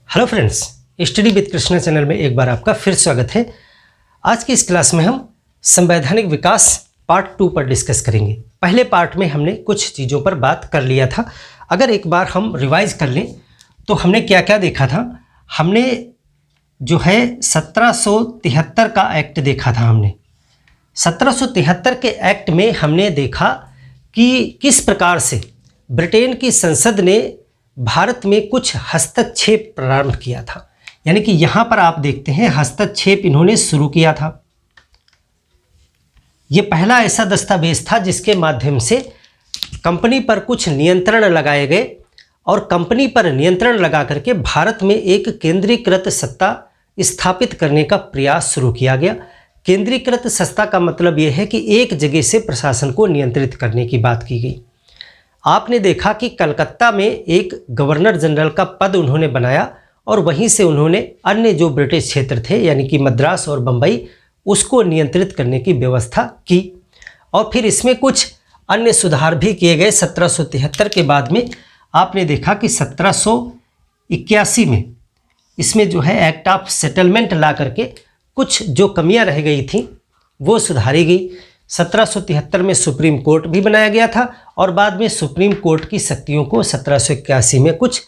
Hello friends, study with Krishna channel में एक बार आपका फिर स्वागत है। आज की इस क्लास में हम संवैधानिक विकास पार्ट 2 पर डिस्कस करेंगे। पहले पार्ट में हमने कुछ चीज़ों पर बात कर लिया था। अगर एक बार हम रिवाइज कर लें तो हमने क्या क्या देखा था। हमने जो है 1773 का एक्ट देखा था। हमने 1773 के एक्ट में हमने देखा कि किस प्रकार से ब्रिटेन की संसद ने भारत में कुछ हस्तक्षेप प्रारंभ किया था। यानी कि यहाँ पर आप देखते हैं हस्तक्षेप इन्होंने शुरू किया था। ये पहला ऐसा दस्तावेज था जिसके माध्यम से कंपनी पर कुछ नियंत्रण लगाए गए और कंपनी पर नियंत्रण लगा करके भारत में एक केंद्रीकृत सत्ता स्थापित करने का प्रयास शुरू किया गया। केंद्रीकृत सत्ता का मतलब यह है कि एक जगह से प्रशासन को नियंत्रित करने की बात की गई। आपने देखा कि कलकत्ता में एक गवर्नर जनरल का पद उन्होंने बनाया और वहीं से उन्होंने अन्य जो ब्रिटिश क्षेत्र थे यानी कि मद्रास और बम्बई उसको नियंत्रित करने की व्यवस्था की। और फिर इसमें कुछ अन्य सुधार भी किए गए। 1773 के बाद में आपने देखा कि 1781 में इसमें जो है एक्ट ऑफ सेटलमेंट ला करके कुछ जो कमियां रह गई थी वो सुधारी गई। 1773 में सुप्रीम कोर्ट भी बनाया गया था और बाद में सुप्रीम कोर्ट की शक्तियों को 1781 में कुछ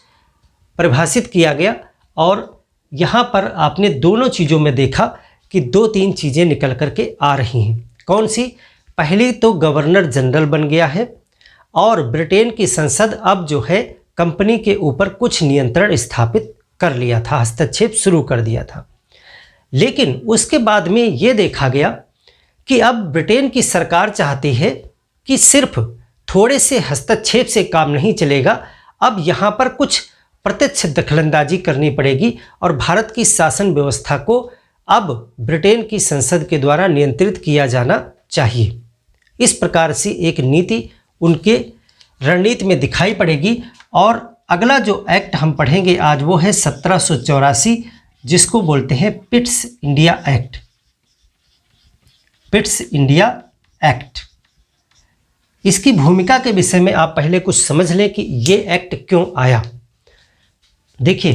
परिभाषित किया गया। और यहाँ पर आपने दोनों चीज़ों में देखा कि 2-3 चीज़ें निकल करके आ रही हैं। कौन सी? पहली तो गवर्नर जनरल बन गया है और ब्रिटेन की संसद अब जो है कंपनी के ऊपर कुछ नियंत्रण स्थापित कर लिया था, हस्तक्षेप शुरू कर दिया था। लेकिन उसके बाद में ये देखा गया कि अब ब्रिटेन की सरकार चाहती है कि सिर्फ थोड़े से हस्तक्षेप से काम नहीं चलेगा, अब यहाँ पर कुछ प्रत्यक्ष दखलंदाजी करनी पड़ेगी और भारत की शासन व्यवस्था को अब ब्रिटेन की संसद के द्वारा नियंत्रित किया जाना चाहिए। इस प्रकार से एक नीति उनके रणनीति में दिखाई पड़ेगी। और अगला जो एक्ट हम पढ़ेंगे आज वो है 1784, जिसको बोलते हैं Pitt's India act. Pitt's India act, इसकी भूमिका के विषय में आप पहले कुछ समझ लें कि ये एक्ट क्यों आया। देखिए,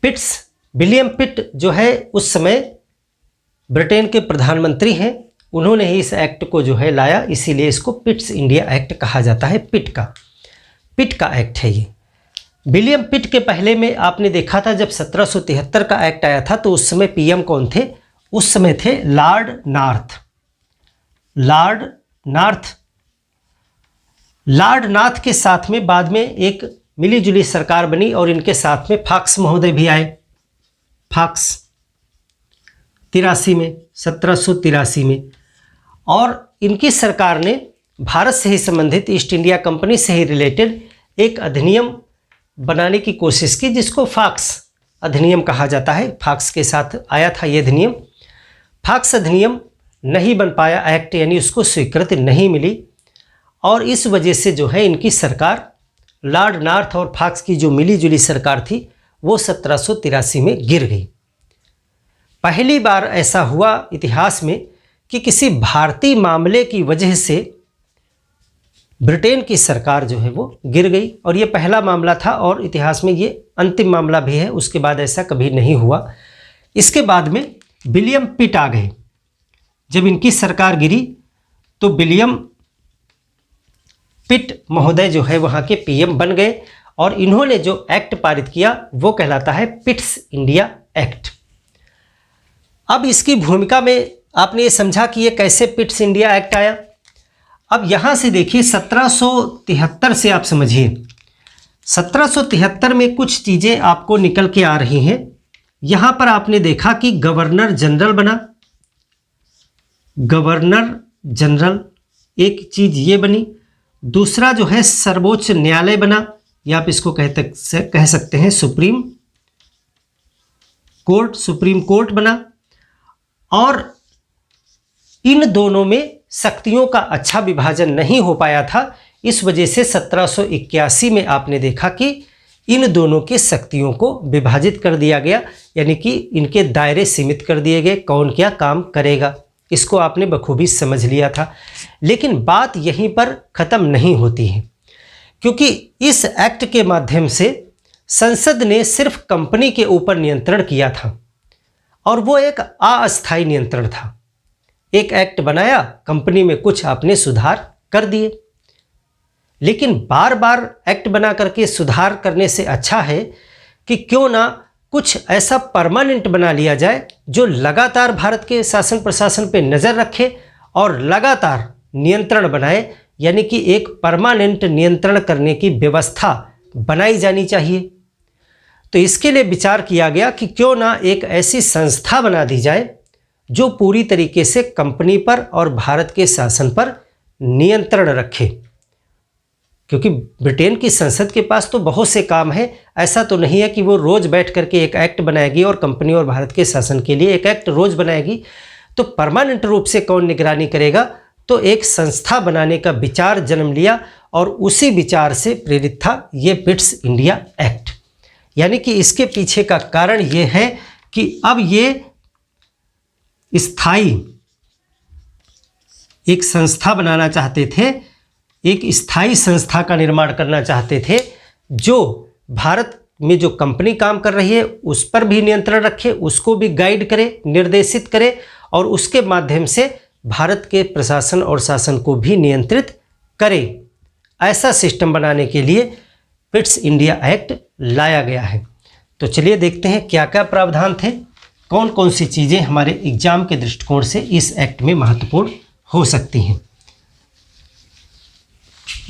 पिट्स, विलियम पिट जो है उस समय ब्रिटेन के प्रधानमंत्री हैं, उन्होंने ही इस एक्ट को जो है लाया, इसीलिए इसको पिट्स इंडिया एक्ट कहा जाता है। पिट का एक्ट है ये। विलियम पिट के पहले में आपने देखा था जब 1773 का एक्ट आया था तो उस समय पीएम कौन थे? उस समय थे लॉर्ड नार्थ के साथ में बाद में एक मिलीजुली सरकार बनी और इनके साथ में फॉक्स महोदय भी आए। फॉक्स 1783 में, और इनकी सरकार ने भारत से ही संबंधित ईस्ट इंडिया कंपनी से ही रिलेटेड एक अधिनियम बनाने की कोशिश की जिसको फॉक्स अधिनियम कहा जाता है। फॉक्स के साथ आया था ये अधिनियम। फॉक्स अधिनियम नहीं बन पाया एक्ट, यानी उसको स्वीकृति नहीं मिली और इस वजह से जो है इनकी सरकार, लॉर्ड नार्थ और फॉक्स की जो मिलीजुली सरकार थी वो 1783 में गिर गई। पहली बार ऐसा हुआ इतिहास में कि किसी भारतीय मामले की वजह से ब्रिटेन की सरकार जो है वो गिर गई और ये पहला मामला था और इतिहास में ये अंतिम मामला भी है। उसके बाद ऐसा कभी नहीं हुआ। इसके बाद में विलियम पिट आ गए। जब इनकी सरकार गिरी तो विलियम पिट महोदय जो है वहाँ के पीएम बन गए और इन्होंने जो एक्ट पारित किया वो कहलाता है पिट्स इंडिया एक्ट। अब इसकी भूमिका में आपने ये समझा कि ये कैसे पिट्स इंडिया एक्ट आया। अब यहाँ से देखिए 1773 से आप समझिए। 1773 में कुछ चीज़ें आपको निकल के आ रही हैं। यहाँ पर आपने देखा कि गवर्नर जनरल बना, गवर्नर जनरल एक चीज़ ये बनी। दूसरा जो है सर्वोच्च न्यायालय बना, या आप इसको कह सकते हैं सुप्रीम कोर्ट बना। और इन दोनों में शक्तियों का अच्छा विभाजन नहीं हो पाया था, इस वजह से 1781 में आपने देखा कि इन दोनों की शक्तियों को विभाजित कर दिया गया, यानी कि इनके दायरे सीमित कर दिए गए, कौन क्या काम करेगा। इसको आपने बखूबी समझ लिया था। लेकिन बात यहीं पर ख़त्म नहीं होती है, क्योंकि इस एक्ट के माध्यम से संसद ने सिर्फ कंपनी के ऊपर नियंत्रण किया था और वो एक अस्थायी नियंत्रण था। एक एक्ट बनाया, कंपनी में कुछ आपने सुधार कर दिए, लेकिन बार बार एक्ट बना करके सुधार करने से अच्छा है कि क्यों ना कुछ ऐसा परमानेंट बना लिया जाए जो लगातार भारत के शासन प्रशासन पे नज़र रखे और लगातार नियंत्रण बनाए, यानी कि एक परमानेंट नियंत्रण करने की व्यवस्था बनाई जानी चाहिए। तो इसके लिए विचार किया गया कि क्यों ना एक ऐसी संस्था बना दी जाए जो पूरी तरीके से कंपनी पर और भारत के शासन पर नियंत्रण रखे, क्योंकि ब्रिटेन की संसद के पास तो बहुत से काम है। ऐसा तो नहीं है कि वो रोज़ बैठ करके एक एक्ट बनाएगी और कंपनी और भारत के शासन के लिए एक एक्ट रोज़ बनाएगी, तो परमानेंट रूप से कौन निगरानी करेगा। तो एक संस्था बनाने का विचार जन्म लिया और उसी विचार से प्रेरित था ये पिट्स इंडिया एक्ट। यानी कि इसके पीछे का कारण ये है कि अब ये स्थायी एक संस्था बनाना चाहते थे, एक स्थायी संस्था का निर्माण करना चाहते थे जो भारत में जो कंपनी काम कर रही है उस पर भी नियंत्रण रखे, उसको भी गाइड करे, निर्देशित करे और उसके माध्यम से भारत के प्रशासन और शासन को भी नियंत्रित करे। ऐसा सिस्टम बनाने के लिए पिट्स इंडिया एक्ट लाया गया है। तो चलिए देखते हैं क्या क्या प्रावधान थे, कौन कौन सी चीज़ें हमारे एग्जाम के दृष्टिकोण से इस एक्ट में महत्वपूर्ण हो सकती हैं।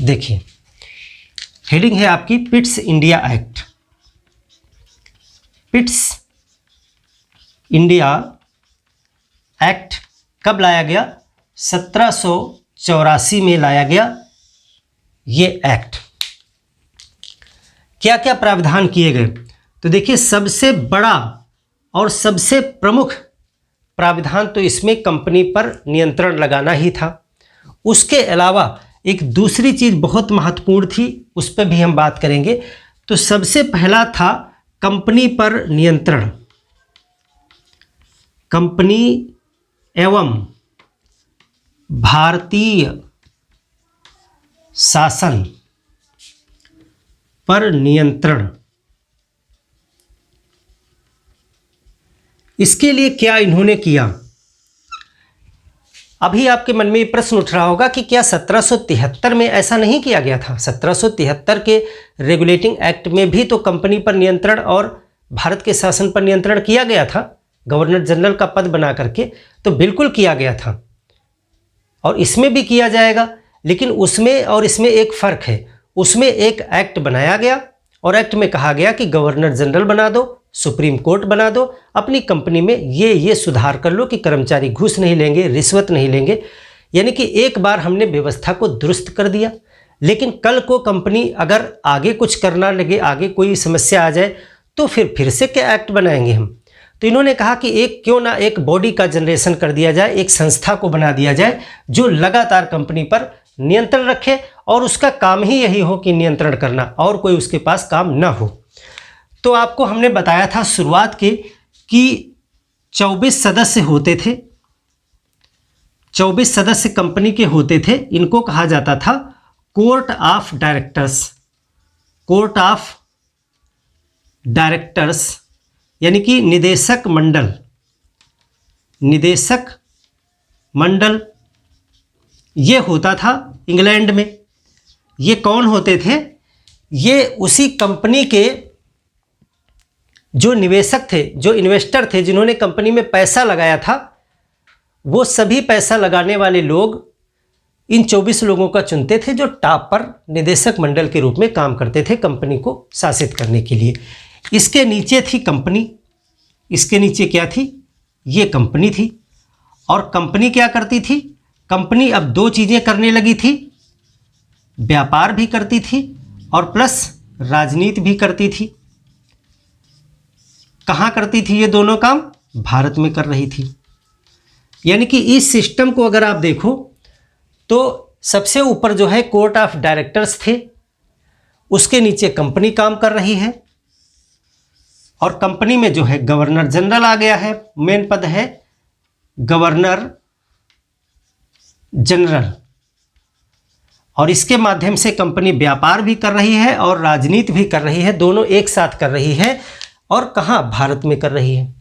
देखिए, हेडिंग है आपकी Pitt's India act. Pitt's India act कब लाया गया? 1784 में लाया गया ये एक्ट। क्या क्या प्रावधान किए गए? तो देखिए, सबसे बड़ा और सबसे प्रमुख प्रावधान तो इसमें कंपनी पर नियंत्रण लगाना ही था। उसके अलावा एक दूसरी चीज़ बहुत महत्वपूर्ण थी, उस पर भी हम बात करेंगे। तो सबसे पहला था कंपनी पर नियंत्रण, कंपनी एवं भारतीय शासन पर नियंत्रण। इसके लिए क्या इन्होंने किया? अभी आपके मन में ये प्रश्न उठ रहा होगा कि क्या 1773 में ऐसा नहीं किया गया था? 1773 के रेगुलेटिंग एक्ट में भी तो कंपनी पर नियंत्रण और भारत के शासन पर नियंत्रण किया गया था, गवर्नर जनरल का पद बना करके। तो बिल्कुल किया गया था और इसमें भी किया जाएगा, लेकिन उसमें और इसमें एक फ़र्क है। उसमें एक एक्ट बनाया गया और एक्ट में कहा गया कि गवर्नर जनरल बना दो, सुप्रीम कोर्ट बना दो, अपनी कंपनी में ये सुधार कर लो कि कर्मचारी घूस नहीं लेंगे, रिश्वत नहीं लेंगे। यानी कि एक बार हमने व्यवस्था को दुरुस्त कर दिया, लेकिन कल को कंपनी अगर आगे कुछ करना लगे, आगे कोई समस्या आ जाए, तो फिर से क्या एक्ट बनाएंगे हम। तो इन्होंने कहा कि क्यों ना एक बॉडी का जनरेशन कर दिया जाए, एक संस्था को बना दिया जाए जो लगातार कंपनी पर नियंत्रण रखे और उसका काम ही यही हो कि नियंत्रण करना, और कोई उसके पास काम ना हो। तो आपको हमने बताया था शुरुआत के कि 24 सदस्य होते थे, 24 सदस्य कंपनी के होते थे। इनको कहा जाता था court of directors. Court of directors यानी कि निदेशक मंडल। निदेशक मंडल ये होता था इंग्लैंड में। ये कौन होते थे? ये उसी कंपनी के जो निवेशक थे, जो इन्वेस्टर थे, जिन्होंने कंपनी में पैसा लगाया था, वो सभी पैसा लगाने वाले लोग इन 24 लोगों का चुनते थे जो टॉप पर निदेशक मंडल के रूप में काम करते थे कंपनी को शासित करने के लिए। इसके नीचे थी कंपनी, इसके नीचे क्या थी? ये कंपनी थी। और कंपनी क्या करती थी? कंपनी अब दो चीज़ें करने लगी थी, व्यापार भी करती थी और प्लस राजनीति भी करती थी। कहाँ करती थी ये दोनों काम? भारत में कर रही थी। यानी कि इस सिस्टम को अगर आप देखो तो सबसे ऊपर जो है कोर्ट ऑफ डायरेक्टर्स थे, उसके नीचे कंपनी काम कर रही है और कंपनी में जो है गवर्नर जनरल आ गया है, मेन पद है गवर्नर जनरल। और इसके माध्यम से कंपनी व्यापार भी कर रही है और राजनीति भी कर रही है, दोनों एक साथ कर रही है। और कहाँ? भारत में कर रही है।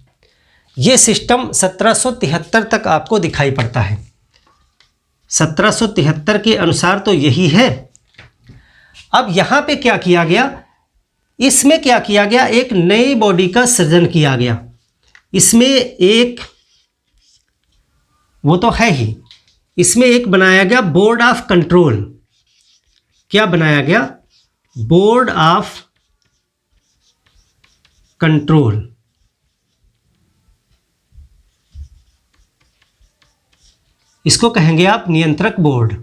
ये सिस्टम 1773 तक आपको दिखाई पड़ता है। 1773 के अनुसार तो यही है। अब यहाँ पे क्या किया गया? इसमें क्या किया गया? एक नई बॉडी का सृजन किया गया। इसमें एक, वो तो है ही, इसमें एक बनाया गया बोर्ड ऑफ कंट्रोल। क्या बनाया गया? Board of control. इसको कहेंगे आप नियंत्रक बोर्ड।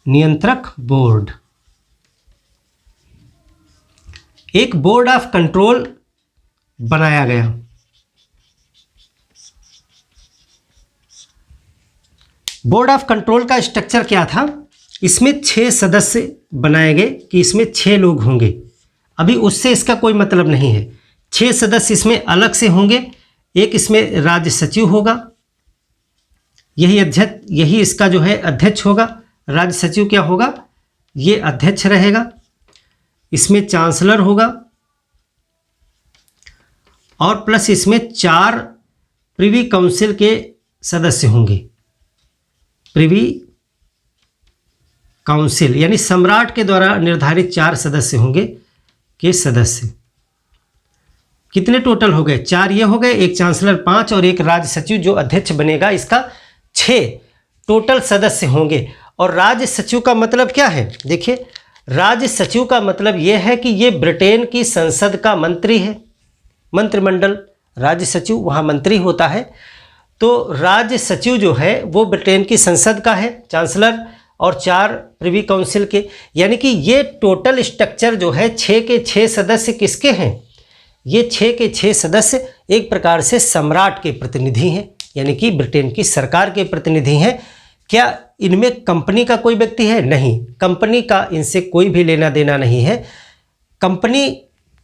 नियंत्रक बोर्ड, एक बोर्ड ऑफ कंट्रोल बनाया गया। बोर्ड ऑफ कंट्रोल का स्ट्रक्चर क्या था? इसमें 6 सदस्य बनाए गए कि इसमें 6 लोग होंगे। अभी उससे इसका कोई मतलब नहीं है। 6 सदस्य इसमें अलग से होंगे। एक इसमें राज्य सचिव होगा, यही अध्यक्ष, यही इसका जो है अध्यक्ष होगा। राज्य सचिव क्या होगा? ये अध्यक्ष रहेगा। इसमें चांसलर होगा और प्लस इसमें 4 प्रिवी काउंसिल के सदस्य होंगे। प्रिवी काउंसिल यानी सम्राट के द्वारा निर्धारित 4 सदस्य होंगे के सदस्य। कितने टोटल हो गए? 4 ये हो गए, एक चांसलर 5 और एक राज्य सचिव जो अध्यक्ष बनेगा, इसका 6 टोटल सदस्य होंगे। और राज्य सचिव का मतलब क्या है? देखिए, राज्य सचिव का मतलब यह है कि ये ब्रिटेन की संसद का मंत्री है। मंत्रिमंडल, राज्य सचिव वहाँ मंत्री होता है। तो राज्य सचिव जो है वो ब्रिटेन की संसद का है, चांसलर और 4 प्रिवी काउंसिल के। यानी कि ये टोटल स्ट्रक्चर जो है 6 के 6 सदस्य किसके हैं? ये 6 के 6 सदस्य एक प्रकार से सम्राट के प्रतिनिधि हैं, यानी कि ब्रिटेन की सरकार के प्रतिनिधि हैं। क्या इनमें कंपनी का कोई व्यक्ति है? नहीं, कंपनी का इनसे कोई भी लेना देना नहीं है। कंपनी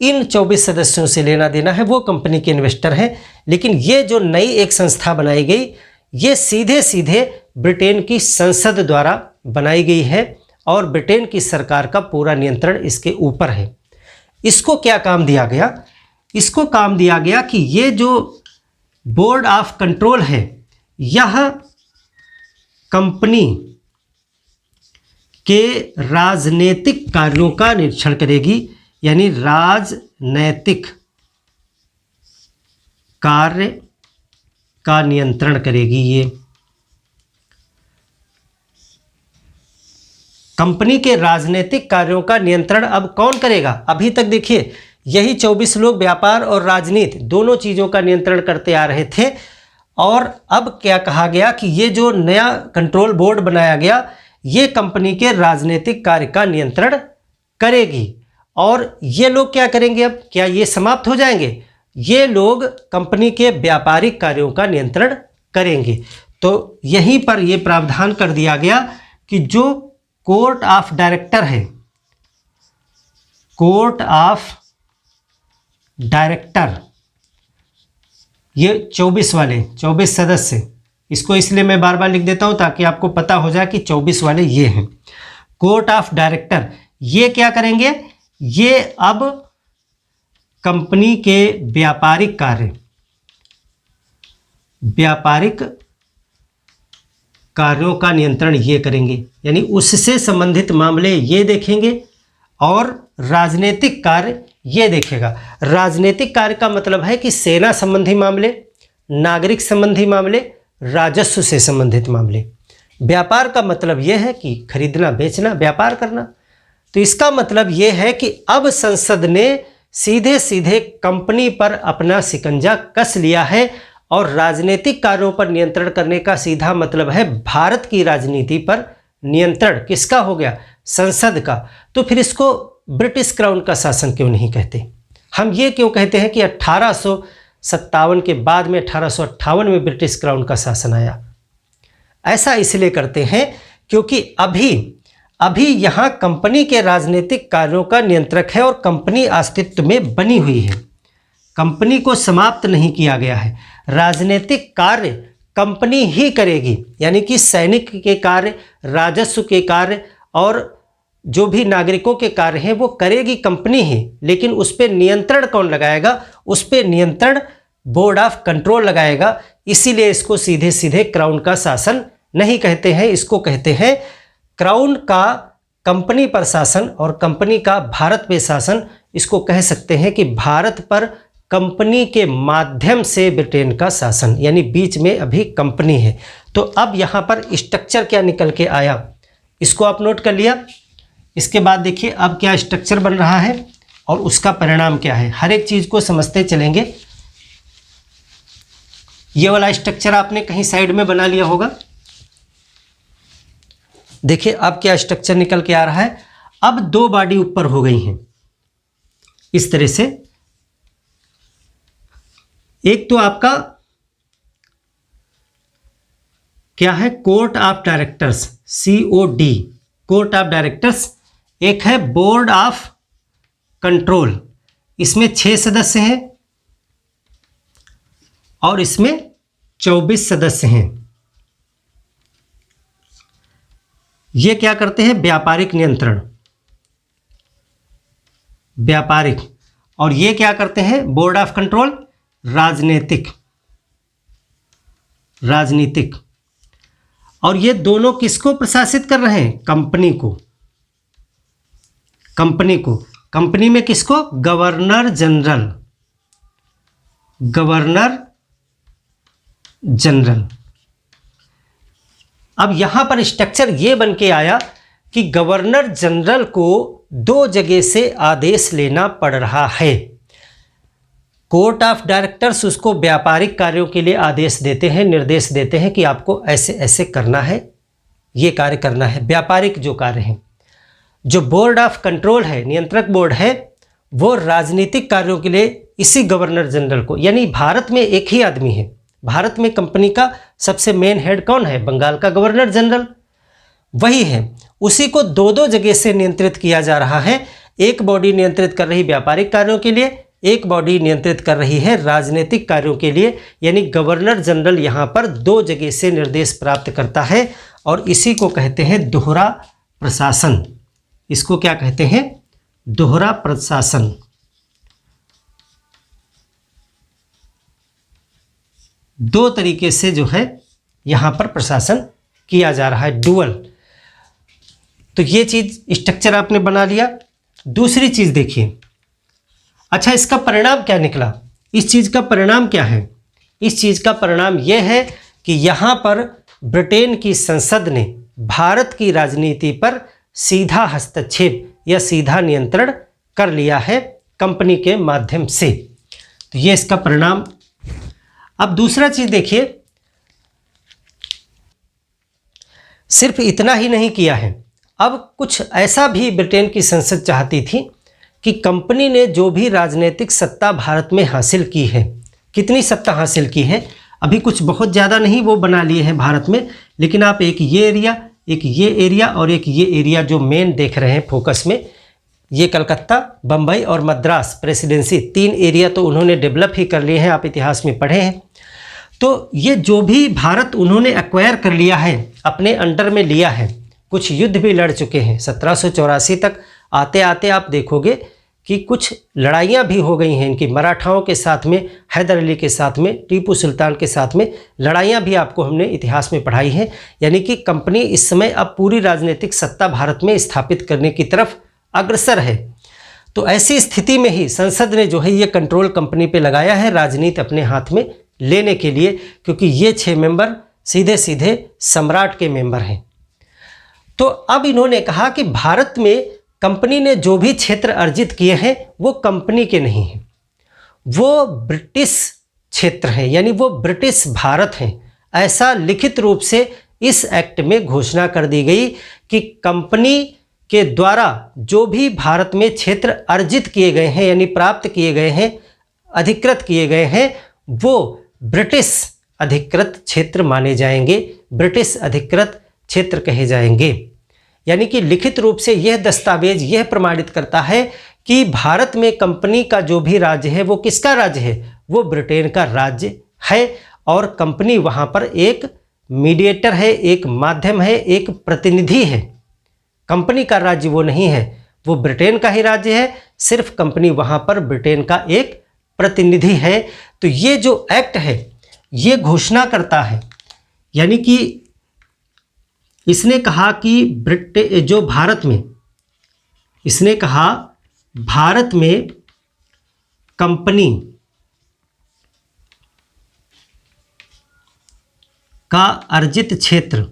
इन 24 सदस्यों से लेना देना है, वो कंपनी के इन्वेस्टर हैं। लेकिन ये जो नई एक संस्था बनाई गई, ये सीधे सीधे ब्रिटेन की संसद द्वारा बनाई गई है और ब्रिटेन की सरकार का पूरा नियंत्रण इसके ऊपर है। इसको क्या काम दिया गया? इसको काम दिया गया कि ये जो बोर्ड ऑफ कंट्रोल है, यह कंपनी के राजनीतिक कार्यों का निरीक्षण करेगी, यानी राजनैतिक कार्य का नियंत्रण करेगी। ये कंपनी के राजनीतिक कार्यों का नियंत्रण अब कौन करेगा? अभी तक देखिए यही 24 लोग व्यापार और राजनीति दोनों चीज़ों का नियंत्रण करते आ रहे थे। और अब क्या कहा गया कि ये जो नया कंट्रोल बोर्ड बनाया गया, ये कंपनी के राजनीतिक कार्य का नियंत्रण करेगी। और ये लोग क्या करेंगे? अब क्या ये समाप्त हो जाएंगे? ये लोग कंपनी के व्यापारिक कार्यों का नियंत्रण करेंगे। तो यहीं पर ये प्रावधान कर दिया गया कि जो कोर्ट ऑफ डायरेक्टर है, कोर्ट ऑफ डायरेक्टर, ये 24 वाले 24 सदस्य, इसको इसलिए मैं बार बार लिख देता हूं ताकि आपको पता हो जाए कि 24 वाले ये हैं। कोर्ट ऑफ डायरेक्टर ये क्या करेंगे? ये अब कंपनी के व्यापारिक कार्य, व्यापारिक कार्यों का नियंत्रण ये करेंगे, यानी उससे संबंधित मामले ये देखेंगे और राजनीतिक कार्य ये देखेगा। राजनीतिक कार्य का मतलब है कि सेना संबंधी मामले, नागरिक संबंधी मामले, राजस्व से संबंधित मामले। व्यापार का मतलब ये है कि खरीदना बेचना, व्यापार करना। तो इसका मतलब ये है कि अब संसद ने सीधे सीधे कंपनी पर अपना शिकंजा कस लिया है और राजनीतिक कार्यों पर नियंत्रण करने का सीधा मतलब है भारत की राजनीति पर नियंत्रण किसका हो गया? संसद का। तो फिर इसको ब्रिटिश क्राउन का शासन क्यों नहीं कहते? हम ये क्यों कहते हैं कि 1857 के बाद में 1858 में ब्रिटिश क्राउन का शासन आया? ऐसा इसलिए करते हैं क्योंकि अभी यहाँ कंपनी के राजनीतिक कार्यों का नियंत्रक है और कंपनी अस्तित्व में बनी हुई है, कंपनी को समाप्त नहीं किया गया है। राजनीतिक कार्य कंपनी ही करेगी, यानी कि सैनिक के कार्य, राजस्व के कार्य और जो भी नागरिकों के कार्य हैं वो करेगी कंपनी ही, लेकिन उस पर नियंत्रण कौन लगाएगा? उस पर नियंत्रण बोर्ड ऑफ कंट्रोल लगाएगा। इसीलिए इसको सीधे सीधे क्राउन का शासन नहीं कहते हैं, इसको कहते हैं क्राउन का कंपनी पर शासन और कंपनी का भारत पे शासन। इसको कह सकते हैं कि भारत पर कंपनी के माध्यम से ब्रिटेन का शासन, यानी बीच में अभी कंपनी है। तो अब यहाँ पर स्ट्रक्चर क्या निकल के आया, इसको आप नोट कर लिया। इसके बाद देखिए अब क्या स्ट्रक्चर बन रहा है और उसका परिणाम क्या है, हर एक चीज़ को समझते चलेंगे। ये वाला स्ट्रक्चर आपने कहीं साइड में बना लिया होगा। देखिए अब क्या स्ट्रक्चर निकल के आ रहा है। अब दो बॉडी ऊपर हो गई हैं इस तरह से। एक तो आपका क्या है, court of directors, COD, court of directors. एक है बोर्ड ऑफ कंट्रोल, इसमें 6 सदस्य हैं और इसमें 24 सदस्य हैं। ये क्या करते हैं? व्यापारिक नियंत्रण, व्यापारिक। और ये क्या करते हैं? बोर्ड ऑफ कंट्रोल, राजनीतिक, राजनीतिक। और ये दोनों किसको प्रशासित कर रहे हैं? कंपनी को, कंपनी को। कंपनी में किसको? Governor general, governor general. अब यहां पर स्ट्रक्चर ये बन के आया कि गवर्नर जनरल को 2 जगह से आदेश लेना पड़ रहा है। कोर्ट ऑफ डायरेक्टर्स उसको व्यापारिक कार्यों के लिए आदेश देते हैं, निर्देश देते हैं कि आपको ऐसे ऐसे करना है, ये कार्य करना है, व्यापारिक जो कार्य हैं। जो बोर्ड ऑफ कंट्रोल है, नियंत्रक बोर्ड है, वो राजनीतिक कार्यों के लिए इसी गवर्नर जनरल को, यानी भारत में एक ही आदमी है, भारत में कंपनी का सबसे मेन हेड कौन है? बंगाल का गवर्नर जनरल, वही है। उसी को 2-2 जगह से नियंत्रित किया जा रहा है। एक बॉडी नियंत्रित कर रही व्यापारिक कार्यों के लिए, एक बॉडी नियंत्रित कर रही है राजनीतिक कार्यों के लिए, यानी गवर्नर जनरल यहाँ पर 2 जगह से निर्देश प्राप्त करता है और इसी को कहते हैं दोहरा प्रशासन। इसको क्या कहते हैं? दोहरा प्रशासन। दो तरीके से जो है यहाँ पर प्रशासन किया जा रहा है, डुअल। तो ये चीज़ स्ट्रक्चर आपने बना लिया। दूसरी चीज़ देखिए, अच्छा इसका परिणाम क्या निकला? इस चीज़ का परिणाम क्या है? इस चीज़ का परिणाम यह है कि यहाँ पर ब्रिटेन की संसद ने भारत की राजनीति पर सीधा हस्तक्षेप या सीधा नियंत्रण कर लिया है कंपनी के माध्यम से। तो ये इसका परिणाम। अब दूसरा चीज देखिए, सिर्फ इतना ही नहीं किया है, अब कुछ ऐसा भी ब्रिटेन की संसद चाहती थी कि कंपनी ने जो भी राजनीतिक सत्ता भारत में हासिल की है, कितनी सत्ता हासिल की है, अभी कुछ बहुत ज़्यादा नहीं वो बना लिए हैं भारत में, लेकिन आप एक ये एरिया, एक ये एरिया और एक ये एरिया जो मेन देख रहे हैं फोकस में, ये कलकत्ता, बम्बई और मद्रास प्रेसिडेंसी, 3 एरिया तो उन्होंने डेवलप ही कर लिए हैं, आप इतिहास में पढ़े हैं। तो ये जो भी भारत उन्होंने एक्वायर कर लिया है, अपने अंडर में लिया है, कुछ युद्ध भी लड़ चुके हैं। 1784 तक आते आते आप देखोगे कि कुछ लड़ाइयाँ भी हो गई हैं इनकी, मराठाओं के साथ में, हैदर अली के साथ में, टीपू सुल्तान के साथ में लड़ाइयाँ भी आपको हमने इतिहास में पढ़ाई हैं। यानी कि कंपनी इस समय अब पूरी राजनीतिक सत्ता भारत में स्थापित करने की तरफ अग्रसर है। तो ऐसी स्थिति में ही संसद ने जो है ये कंट्रोल कंपनी पे लगाया है, राजनीति अपने हाथ में लेने के लिए, क्योंकि ये 6 मेंबर सीधे सीधे सम्राट के मेंबर हैं। तो अब इन्होंने कहा कि भारत में कंपनी ने जो भी क्षेत्र अर्जित किए हैं वो कंपनी के नहीं हैं, वो ब्रिटिश क्षेत्र हैं, यानी वो ब्रिटिश भारत हैं। ऐसा लिखित रूप से इस एक्ट में घोषणा कर दी गई कि कंपनी के द्वारा जो भी भारत में क्षेत्र अर्जित किए गए हैं, यानी प्राप्त किए गए हैं, अधिकृत किए गए हैं, वो ब्रिटिश अधिकृत क्षेत्र माने जाएंगे, ब्रिटिश अधिकृत क्षेत्र कहे जाएंगे। यानी कि लिखित रूप से यह दस्तावेज यह प्रमाणित करता है कि भारत में कंपनी का जो भी राज्य है वो किसका राज्य है? वो ब्रिटेन का राज्य है। और कंपनी वहाँ पर एक मीडिएटर है, एक माध्यम है, एक प्रतिनिधि है। कंपनी का राज्य वो नहीं है, वो ब्रिटेन का ही राज्य है, सिर्फ कंपनी वहाँ पर ब्रिटेन का एक प्रतिनिधि है। तो ये जो एक्ट है ये घोषणा करता है, यानी कि इसने कहा कि जो भारत में, इसने कहा भारत में कंपनी का अर्जित क्षेत्र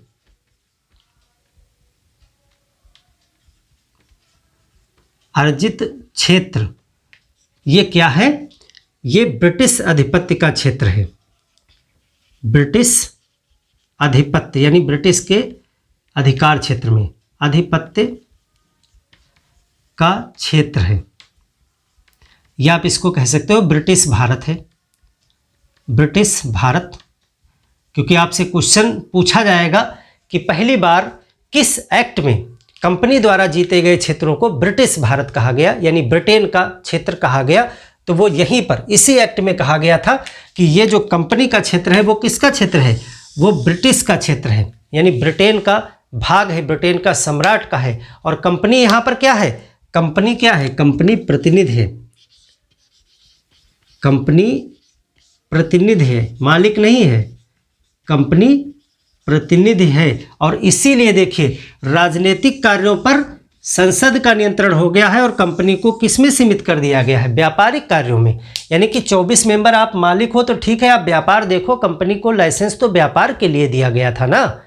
ये क्या है? ये ब्रिटिश आधिपत्य का क्षेत्र है। ब्रिटिश आधिपत्य यानी ब्रिटिश के अधिकार क्षेत्र में आधिपत्य का क्षेत्र है, या आप इसको कह सकते हो ब्रिटिश भारत है। ब्रिटिश भारत, क्योंकि आपसे क्वेश्चन पूछा जाएगा कि पहली बार किस एक्ट में कंपनी द्वारा जीते गए क्षेत्रों को ब्रिटिश भारत कहा गया, यानी ब्रिटेन का क्षेत्र कहा गया। तो वो यहीं पर इसी एक्ट में कहा गया था कि ये जो कंपनी का क्षेत्र है वो किसका क्षेत्र है? वो ब्रिटिश का क्षेत्र है, यानी ब्रिटेन का भाग है, ब्रिटेन का सम्राट का है। और कंपनी यहाँ पर क्या है? कंपनी क्या है? कंपनी प्रतिनिधि है। कंपनी प्रतिनिधि है, मालिक नहीं है, कंपनी प्रतिनिधि है। और इसीलिए देखिए राजनीतिक कार्यों पर संसद का नियंत्रण हो गया है और कंपनी को किसमें सीमित कर दिया गया है? व्यापारिक कार्यों में। यानी कि 24 मेंबर आप मालिक हो तो ठीक है, आप व्यापार देखो, कंपनी को लाइसेंस तो व्यापार के लिए दिया गया था ना,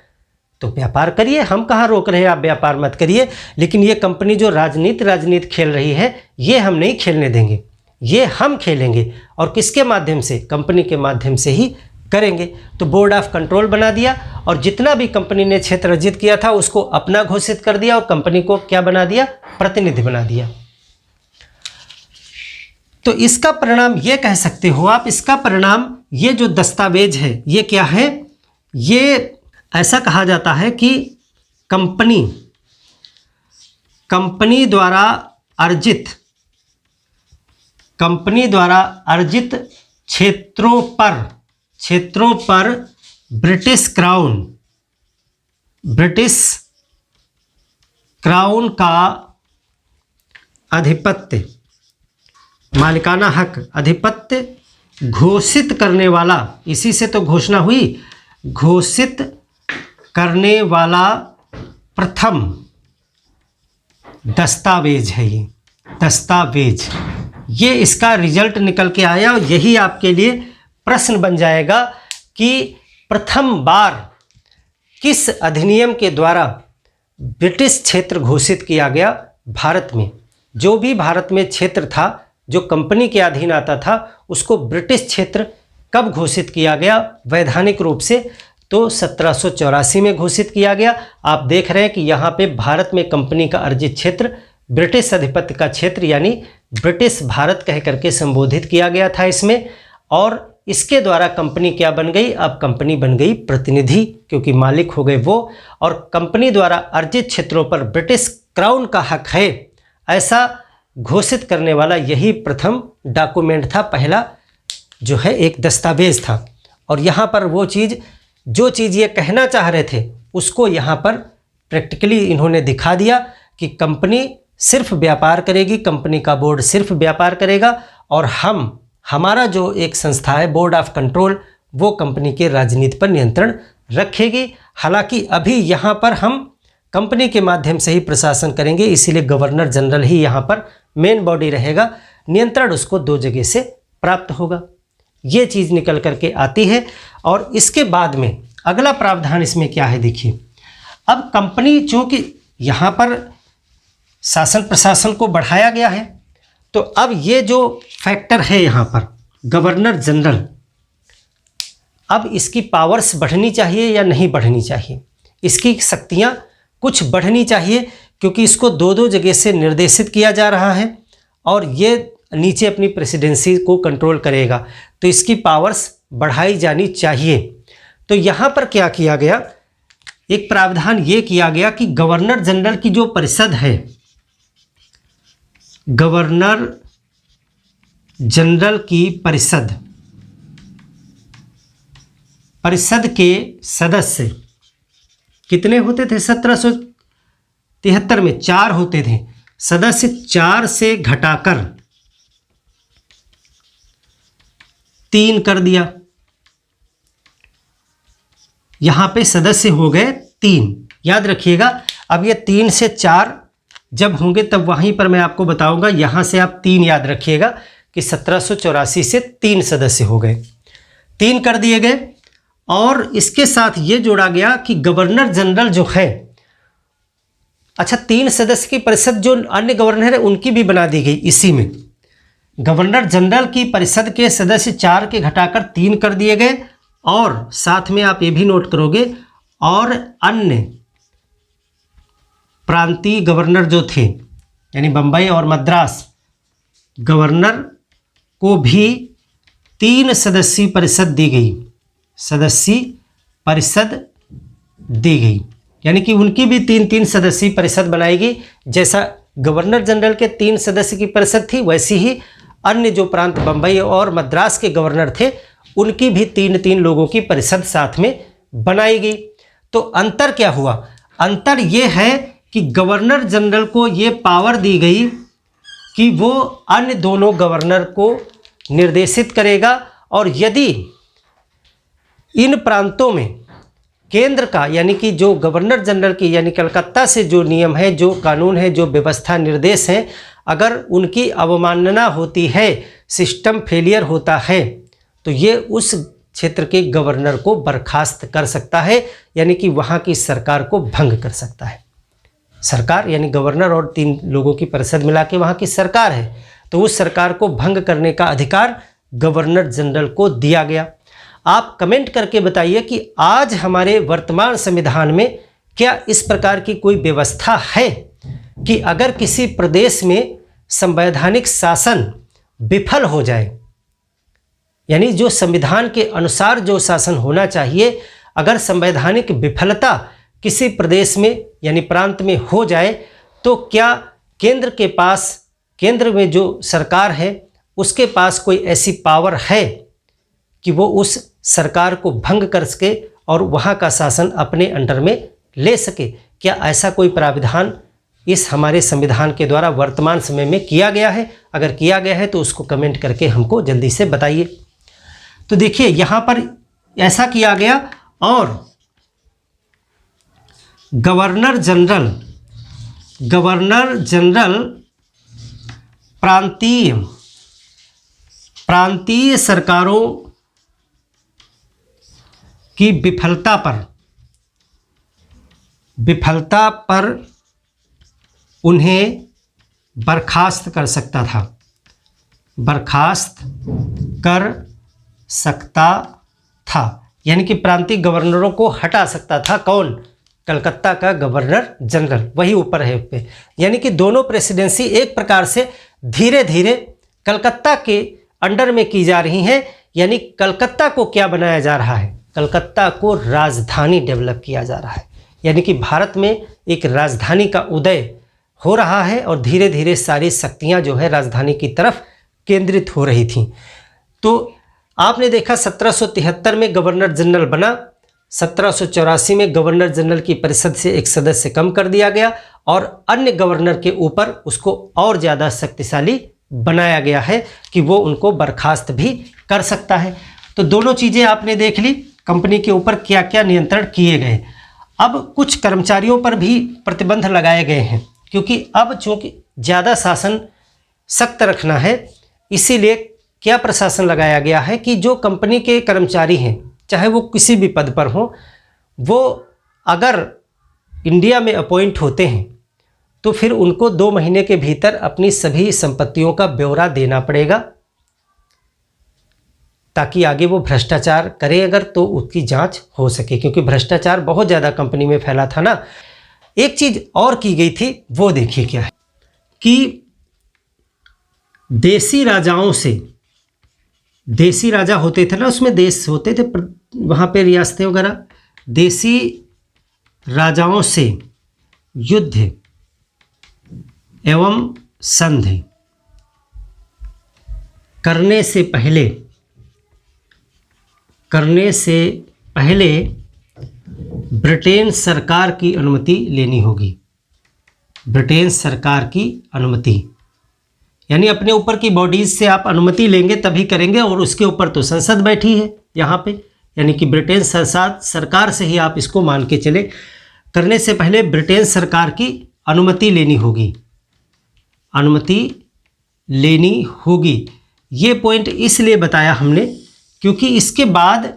तो व्यापार करिए, हम कहाँ रोक रहे हैं, आप व्यापार मत करिए। लेकिन ये कंपनी जो राजनीति खेल रही है ये हम नहीं खेलने देंगे, ये हम खेलेंगे। और किसके माध्यम से? कंपनी के माध्यम से ही करेंगे। तो बोर्ड ऑफ कंट्रोल बना दिया और जितना भी कंपनी ने क्षेत्र अर्जित किया था उसको अपना घोषित कर दिया और कंपनी को क्या बना दिया? प्रतिनिधि बना दिया। तो इसका परिणाम ये कह सकते हो आप, इसका परिणाम ये जो दस्तावेज है ये क्या है? ये ऐसा कहा जाता है कि कंपनी द्वारा अर्जित क्षेत्रों पर ब्रिटिश क्राउन का आधिपत्य, मालिकाना हक, आधिपत्य घोषित करने वाला, इसी से तो घोषणा हुई, घोषित करने वाला प्रथम दस्तावेज है ये दस्तावेज। ये इसका रिजल्ट निकल के आया और यही आपके लिए प्रश्न बन जाएगा कि प्रथम बार किस अधिनियम के द्वारा ब्रिटिश क्षेत्र घोषित किया गया भारत में। जो भी भारत में क्षेत्र था जो कंपनी के अधीन आता था उसको ब्रिटिश क्षेत्र कब घोषित किया गया वैधानिक रूप से? तो 1784 में घोषित किया गया। आप देख रहे हैं कि यहाँ पे भारत में कंपनी का अर्जित क्षेत्र ब्रिटिश आधिपत्य का क्षेत्र यानी ब्रिटिश भारत कह करके संबोधित किया गया था इसमें। और इसके द्वारा कंपनी क्या बन गई? अब कंपनी बन गई प्रतिनिधि, क्योंकि मालिक हो गए वो। और कंपनी द्वारा अर्जित क्षेत्रों पर ब्रिटिश क्राउन का हक है ऐसा घोषित करने वाला यही प्रथम डॉक्यूमेंट था, पहला जो है एक दस्तावेज था। और यहाँ पर वो चीज़ जो चीज़ ये कहना चाह रहे थे उसको यहाँ पर प्रैक्टिकली इन्होंने दिखा दिया कि कंपनी सिर्फ व्यापार करेगी, कंपनी का बोर्ड सिर्फ व्यापार करेगा और हमारा जो एक संस्था है बोर्ड ऑफ कंट्रोल वो कंपनी के राजनीति पर नियंत्रण रखेगी। हालांकि अभी यहाँ पर हम कंपनी के माध्यम से ही प्रशासन करेंगे, इसीलिए गवर्नर जनरल ही यहाँ पर मेन बॉडी रहेगा, नियंत्रण उसको 2 जगह से प्राप्त होगा। ये चीज़ निकल करके आती है। और इसके बाद में अगला प्रावधान इसमें क्या है देखिए, अब कंपनी चूँकि यहाँ पर शासन प्रशासन को बढ़ाया गया है तो अब ये जो फैक्टर है यहाँ पर गवर्नर जनरल, अब इसकी पावर्स बढ़नी चाहिए या नहीं बढ़नी चाहिए? इसकी शक्तियाँ कुछ बढ़नी चाहिए क्योंकि इसको 2-2 जगह से निर्देशित किया जा रहा है और ये नीचे अपनी प्रेसिडेंसी को कंट्रोल करेगा, तो इसकी पावर्स बढ़ाई जानी चाहिए। तो यहाँ पर क्या किया गया, एक प्रावधान ये किया गया कि गवर्नर जनरल की जो परिषद है, गवर्नर जनरल की परिषद परिषद के सदस्य कितने होते थे? 1773 में 4 होते थे सदस्य, 4 से घटाकर 3 कर दिया। यहां पे सदस्य हो गए 3, याद रखिएगा। अब ये 3 से 4 जब होंगे तब वहीं पर मैं आपको बताऊंगा। यहां से आप 3 याद रखिएगा कि 1784 से 3 सदस्य हो गए, 3 कर दिए गए। और इसके साथ ये जोड़ा गया कि गवर्नर जनरल जो है, अच्छा 3 सदस्य की परिषद जो अन्य गवर्नर है उनकी भी बना दी गई इसी में। गवर्नर जनरल की परिषद के सदस्य 4 के घटाकर 3 कर दिए गए। और साथ में आप ये भी नोट करोगे, और अन्य प्रांतीय गवर्नर जो थे यानी बम्बई और मद्रास गवर्नर को भी 3 सदस्यीय परिषद दी गई, सदस्यीय परिषद दी गई, यानी कि उनकी भी 3-3 सदस्यीय परिषद बनाएगी। जैसा गवर्नर जनरल के 3 सदस्य की परिषद थी, वैसी ही अन्य जो प्रांत बम्बई और मद्रास के गवर्नर थे उनकी भी 3-3 लोगों की परिषद साथ में बनाई गई। तो अंतर क्या हुआ? अंतर ये है कि गवर्नर जनरल को ये पावर दी गई कि वो अन्य दोनों गवर्नर को निर्देशित करेगा, और यदि इन प्रांतों में केंद्र का यानी कि जो गवर्नर जनरल की यानी कलकत्ता से जो नियम है, जो कानून है, जो व्यवस्था निर्देश हैं, अगर उनकी अवमानना होती है, सिस्टम फेलियर होता है, तो ये उस क्षेत्र के गवर्नर को बर्खास्त कर सकता है, यानी कि वहाँ की सरकार को भंग कर सकता है। सरकार यानी गवर्नर और 3 लोगों की परिषद मिला के वहाँ की सरकार है, तो उस सरकार को भंग करने का अधिकार गवर्नर जनरल को दिया गया। आप कमेंट करके बताइए कि आज हमारे वर्तमान संविधान में क्या इस प्रकार की कोई व्यवस्था है कि अगर किसी प्रदेश में संवैधानिक शासन विफल हो जाए, यानी जो संविधान के अनुसार जो शासन होना चाहिए, अगर संवैधानिक विफलता किसी प्रदेश में यानी प्रांत में हो जाए, तो क्या केंद्र के पास, केंद्र में जो सरकार है उसके पास कोई ऐसी पावर है कि वो उस सरकार को भंग कर सके और वहाँ का शासन अपने अंडर में ले सके? क्या ऐसा कोई प्राविधान इस हमारे संविधान के द्वारा वर्तमान समय में किया गया है? अगर किया गया है तो उसको कमेंट करके हमको जल्दी से बताइए। तो देखिए यहाँ पर ऐसा किया गया, और गवर्नर जनरल प्रांतीय सरकारों की विफलता पर उन्हें बर्खास्त कर सकता था, बर्खास्त कर सकता था, यानी कि प्रांतीय गवर्नरों को हटा सकता था। कौन? कलकत्ता का गवर्नर जनरल, वही ऊपर है पे। यानी कि दोनों प्रेसिडेंसी एक प्रकार से धीरे धीरे कलकत्ता के अंडर में की जा रही हैं। यानी कलकत्ता को क्या बनाया जा रहा है? कलकत्ता को राजधानी डेवलप किया जा रहा है, यानी कि भारत में एक राजधानी का उदय हो रहा है, और धीरे धीरे सारी शक्तियां जो है राजधानी की तरफ केंद्रित हो रही थीं। तो आपने देखा 1773 में गवर्नर जनरल बना, 1784 में गवर्नर जनरल की परिषद से एक सदस्य कम कर दिया गया, और अन्य गवर्नर के ऊपर उसको और ज़्यादा शक्तिशाली बनाया गया है कि वो उनको बर्खास्त भी कर सकता है। तो दोनों चीज़ें आपने देख ली, कंपनी के ऊपर क्या क्या नियंत्रण किए गए। अब कुछ कर्मचारियों पर भी प्रतिबंध लगाए गए हैं, क्योंकि अब चूँकि ज़्यादा शासन सख्त रखना है, इसीलिए क्या प्रशासन लगाया गया है कि जो कंपनी के कर्मचारी हैं, चाहे वो किसी भी पद पर हों, वो अगर इंडिया में अपॉइंट होते हैं तो फिर उनको 2 महीने के भीतर अपनी सभी संपत्तियों का ब्यौरा देना पड़ेगा, ताकि आगे वो भ्रष्टाचार करे अगर तो उसकी जांच हो सके, क्योंकि भ्रष्टाचार बहुत ज़्यादा कंपनी में फैला था ना। एक चीज़ और की गई थी, वो देखिए क्या है कि देसी राजाओं से, देसी राजा होते थे ना, उसमें देश होते थे वहाँ पे रियासतें वगैरह, देसी राजाओं से युद्ध एवं संधि करने से पहले ब्रिटेन सरकार की अनुमति लेनी होगी। ब्रिटेन सरकार की अनुमति यानी अपने ऊपर की बॉडीज से आप अनुमति लेंगे तभी करेंगे, और उसके ऊपर तो संसद बैठी है यहाँ पे, यानी कि ब्रिटेन सरकार से ही आप इसको मान के चले। करने से पहले ब्रिटेन सरकार की अनुमति लेनी होगी, अनुमति लेनी होगी। ये पॉइंट इसलिए बताया हमने क्योंकि इसके बाद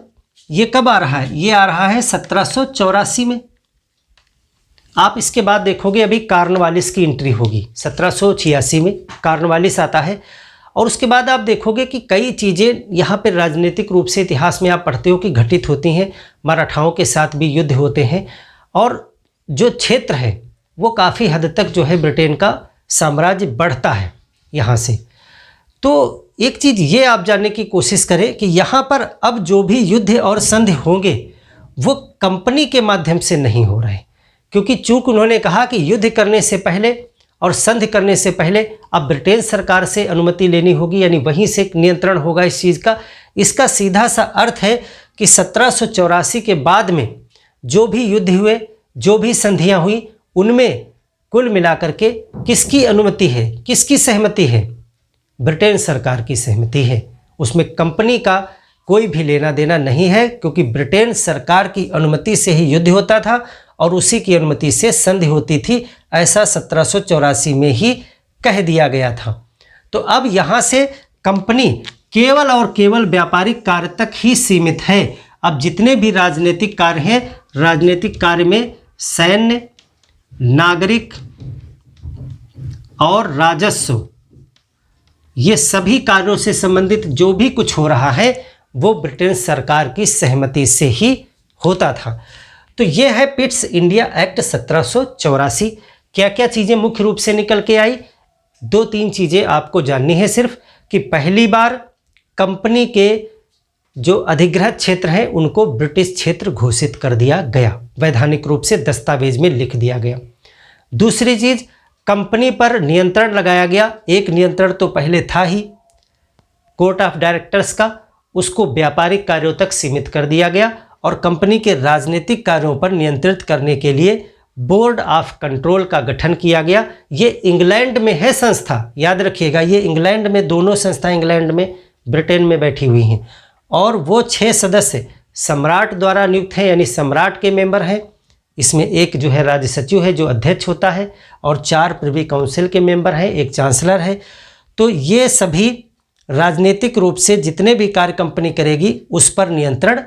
ये कब आ रहा है, ये आ रहा है 1784 में। आप इसके बाद देखोगे अभी कार्नवालिस की एंट्री होगी 1786 में, कार्नवालिस आता है। और उसके बाद आप देखोगे कि कई चीज़ें यहाँ पर राजनीतिक रूप से इतिहास में आप पढ़ते हो कि घटित होती हैं। मराठाओं के साथ भी युद्ध होते हैं, और जो क्षेत्र है वो काफ़ी हद तक जो है ब्रिटेन का साम्राज्य बढ़ता है यहाँ से। तो एक चीज़ ये आप जानने की कोशिश करें कि यहाँ पर अब जो भी युद्ध और संधि होंगे वो कंपनी के माध्यम से नहीं हो रहे, क्योंकि चूंकि उन्होंने कहा कि युद्ध करने से पहले और संधि करने से पहले अब ब्रिटेन सरकार से अनुमति लेनी होगी, यानी वहीं से नियंत्रण होगा इस चीज़ का। इसका सीधा सा अर्थ है कि 1784 के बाद में जो भी युद्ध हुए, जो भी संधियाँ हुई, उनमें कुल मिलाकर के किसकी अनुमति है, किसकी सहमति है? ब्रिटेन सरकार की सहमति है। उसमें कंपनी का कोई भी लेना देना नहीं है, क्योंकि ब्रिटेन सरकार की अनुमति से ही युद्ध होता था और उसी की अनुमति से संधि होती थी, ऐसा 1784 में ही कह दिया गया था। तो अब यहाँ से कंपनी केवल और केवल व्यापारिक कार्य तक ही सीमित है। अब जितने भी राजनीतिक कार्य हैं, राजनीतिक कार्य में सैन्य, नागरिक और राजस्व, ये सभी कार्यों से संबंधित जो भी कुछ हो रहा है वो ब्रिटेन सरकार की सहमति से ही होता था। तो ये है पिट्स इंडिया एक्ट 1784। क्या क्या चीज़ें मुख्य रूप से निकल के आई? 2-3 चीज़ें आपको जाननी है सिर्फ, कि पहली बार कंपनी के जो अधिग्रहित क्षेत्र हैं उनको ब्रिटिश क्षेत्र घोषित कर दिया गया, वैधानिक रूप से दस्तावेज में लिख दिया गया। दूसरी चीज़, कंपनी पर नियंत्रण लगाया गया। एक नियंत्रण तो पहले था ही कोर्ट ऑफ डायरेक्टर्स का, उसको व्यापारिक कार्यों तक सीमित कर दिया गया, और कंपनी के राजनीतिक कार्यों पर नियंत्रित करने के लिए बोर्ड ऑफ कंट्रोल का गठन किया गया। ये इंग्लैंड में है संस्था, याद रखिएगा, ये इंग्लैंड में, दोनों संस्था इंग्लैंड में, ब्रिटेन में बैठी हुई हैं, और वो 6 सदस्य सम्राट द्वारा नियुक्त हैं, यानी सम्राट के मेंबर हैं। इसमें एक जो है राज्य सचिव है जो अध्यक्ष होता है, और 4 प्रिवी काउंसिल के मेंबर हैं, एक चांसलर है। तो ये सभी राजनीतिक रूप से जितने भी कार्य कंपनी करेगी उस पर नियंत्रण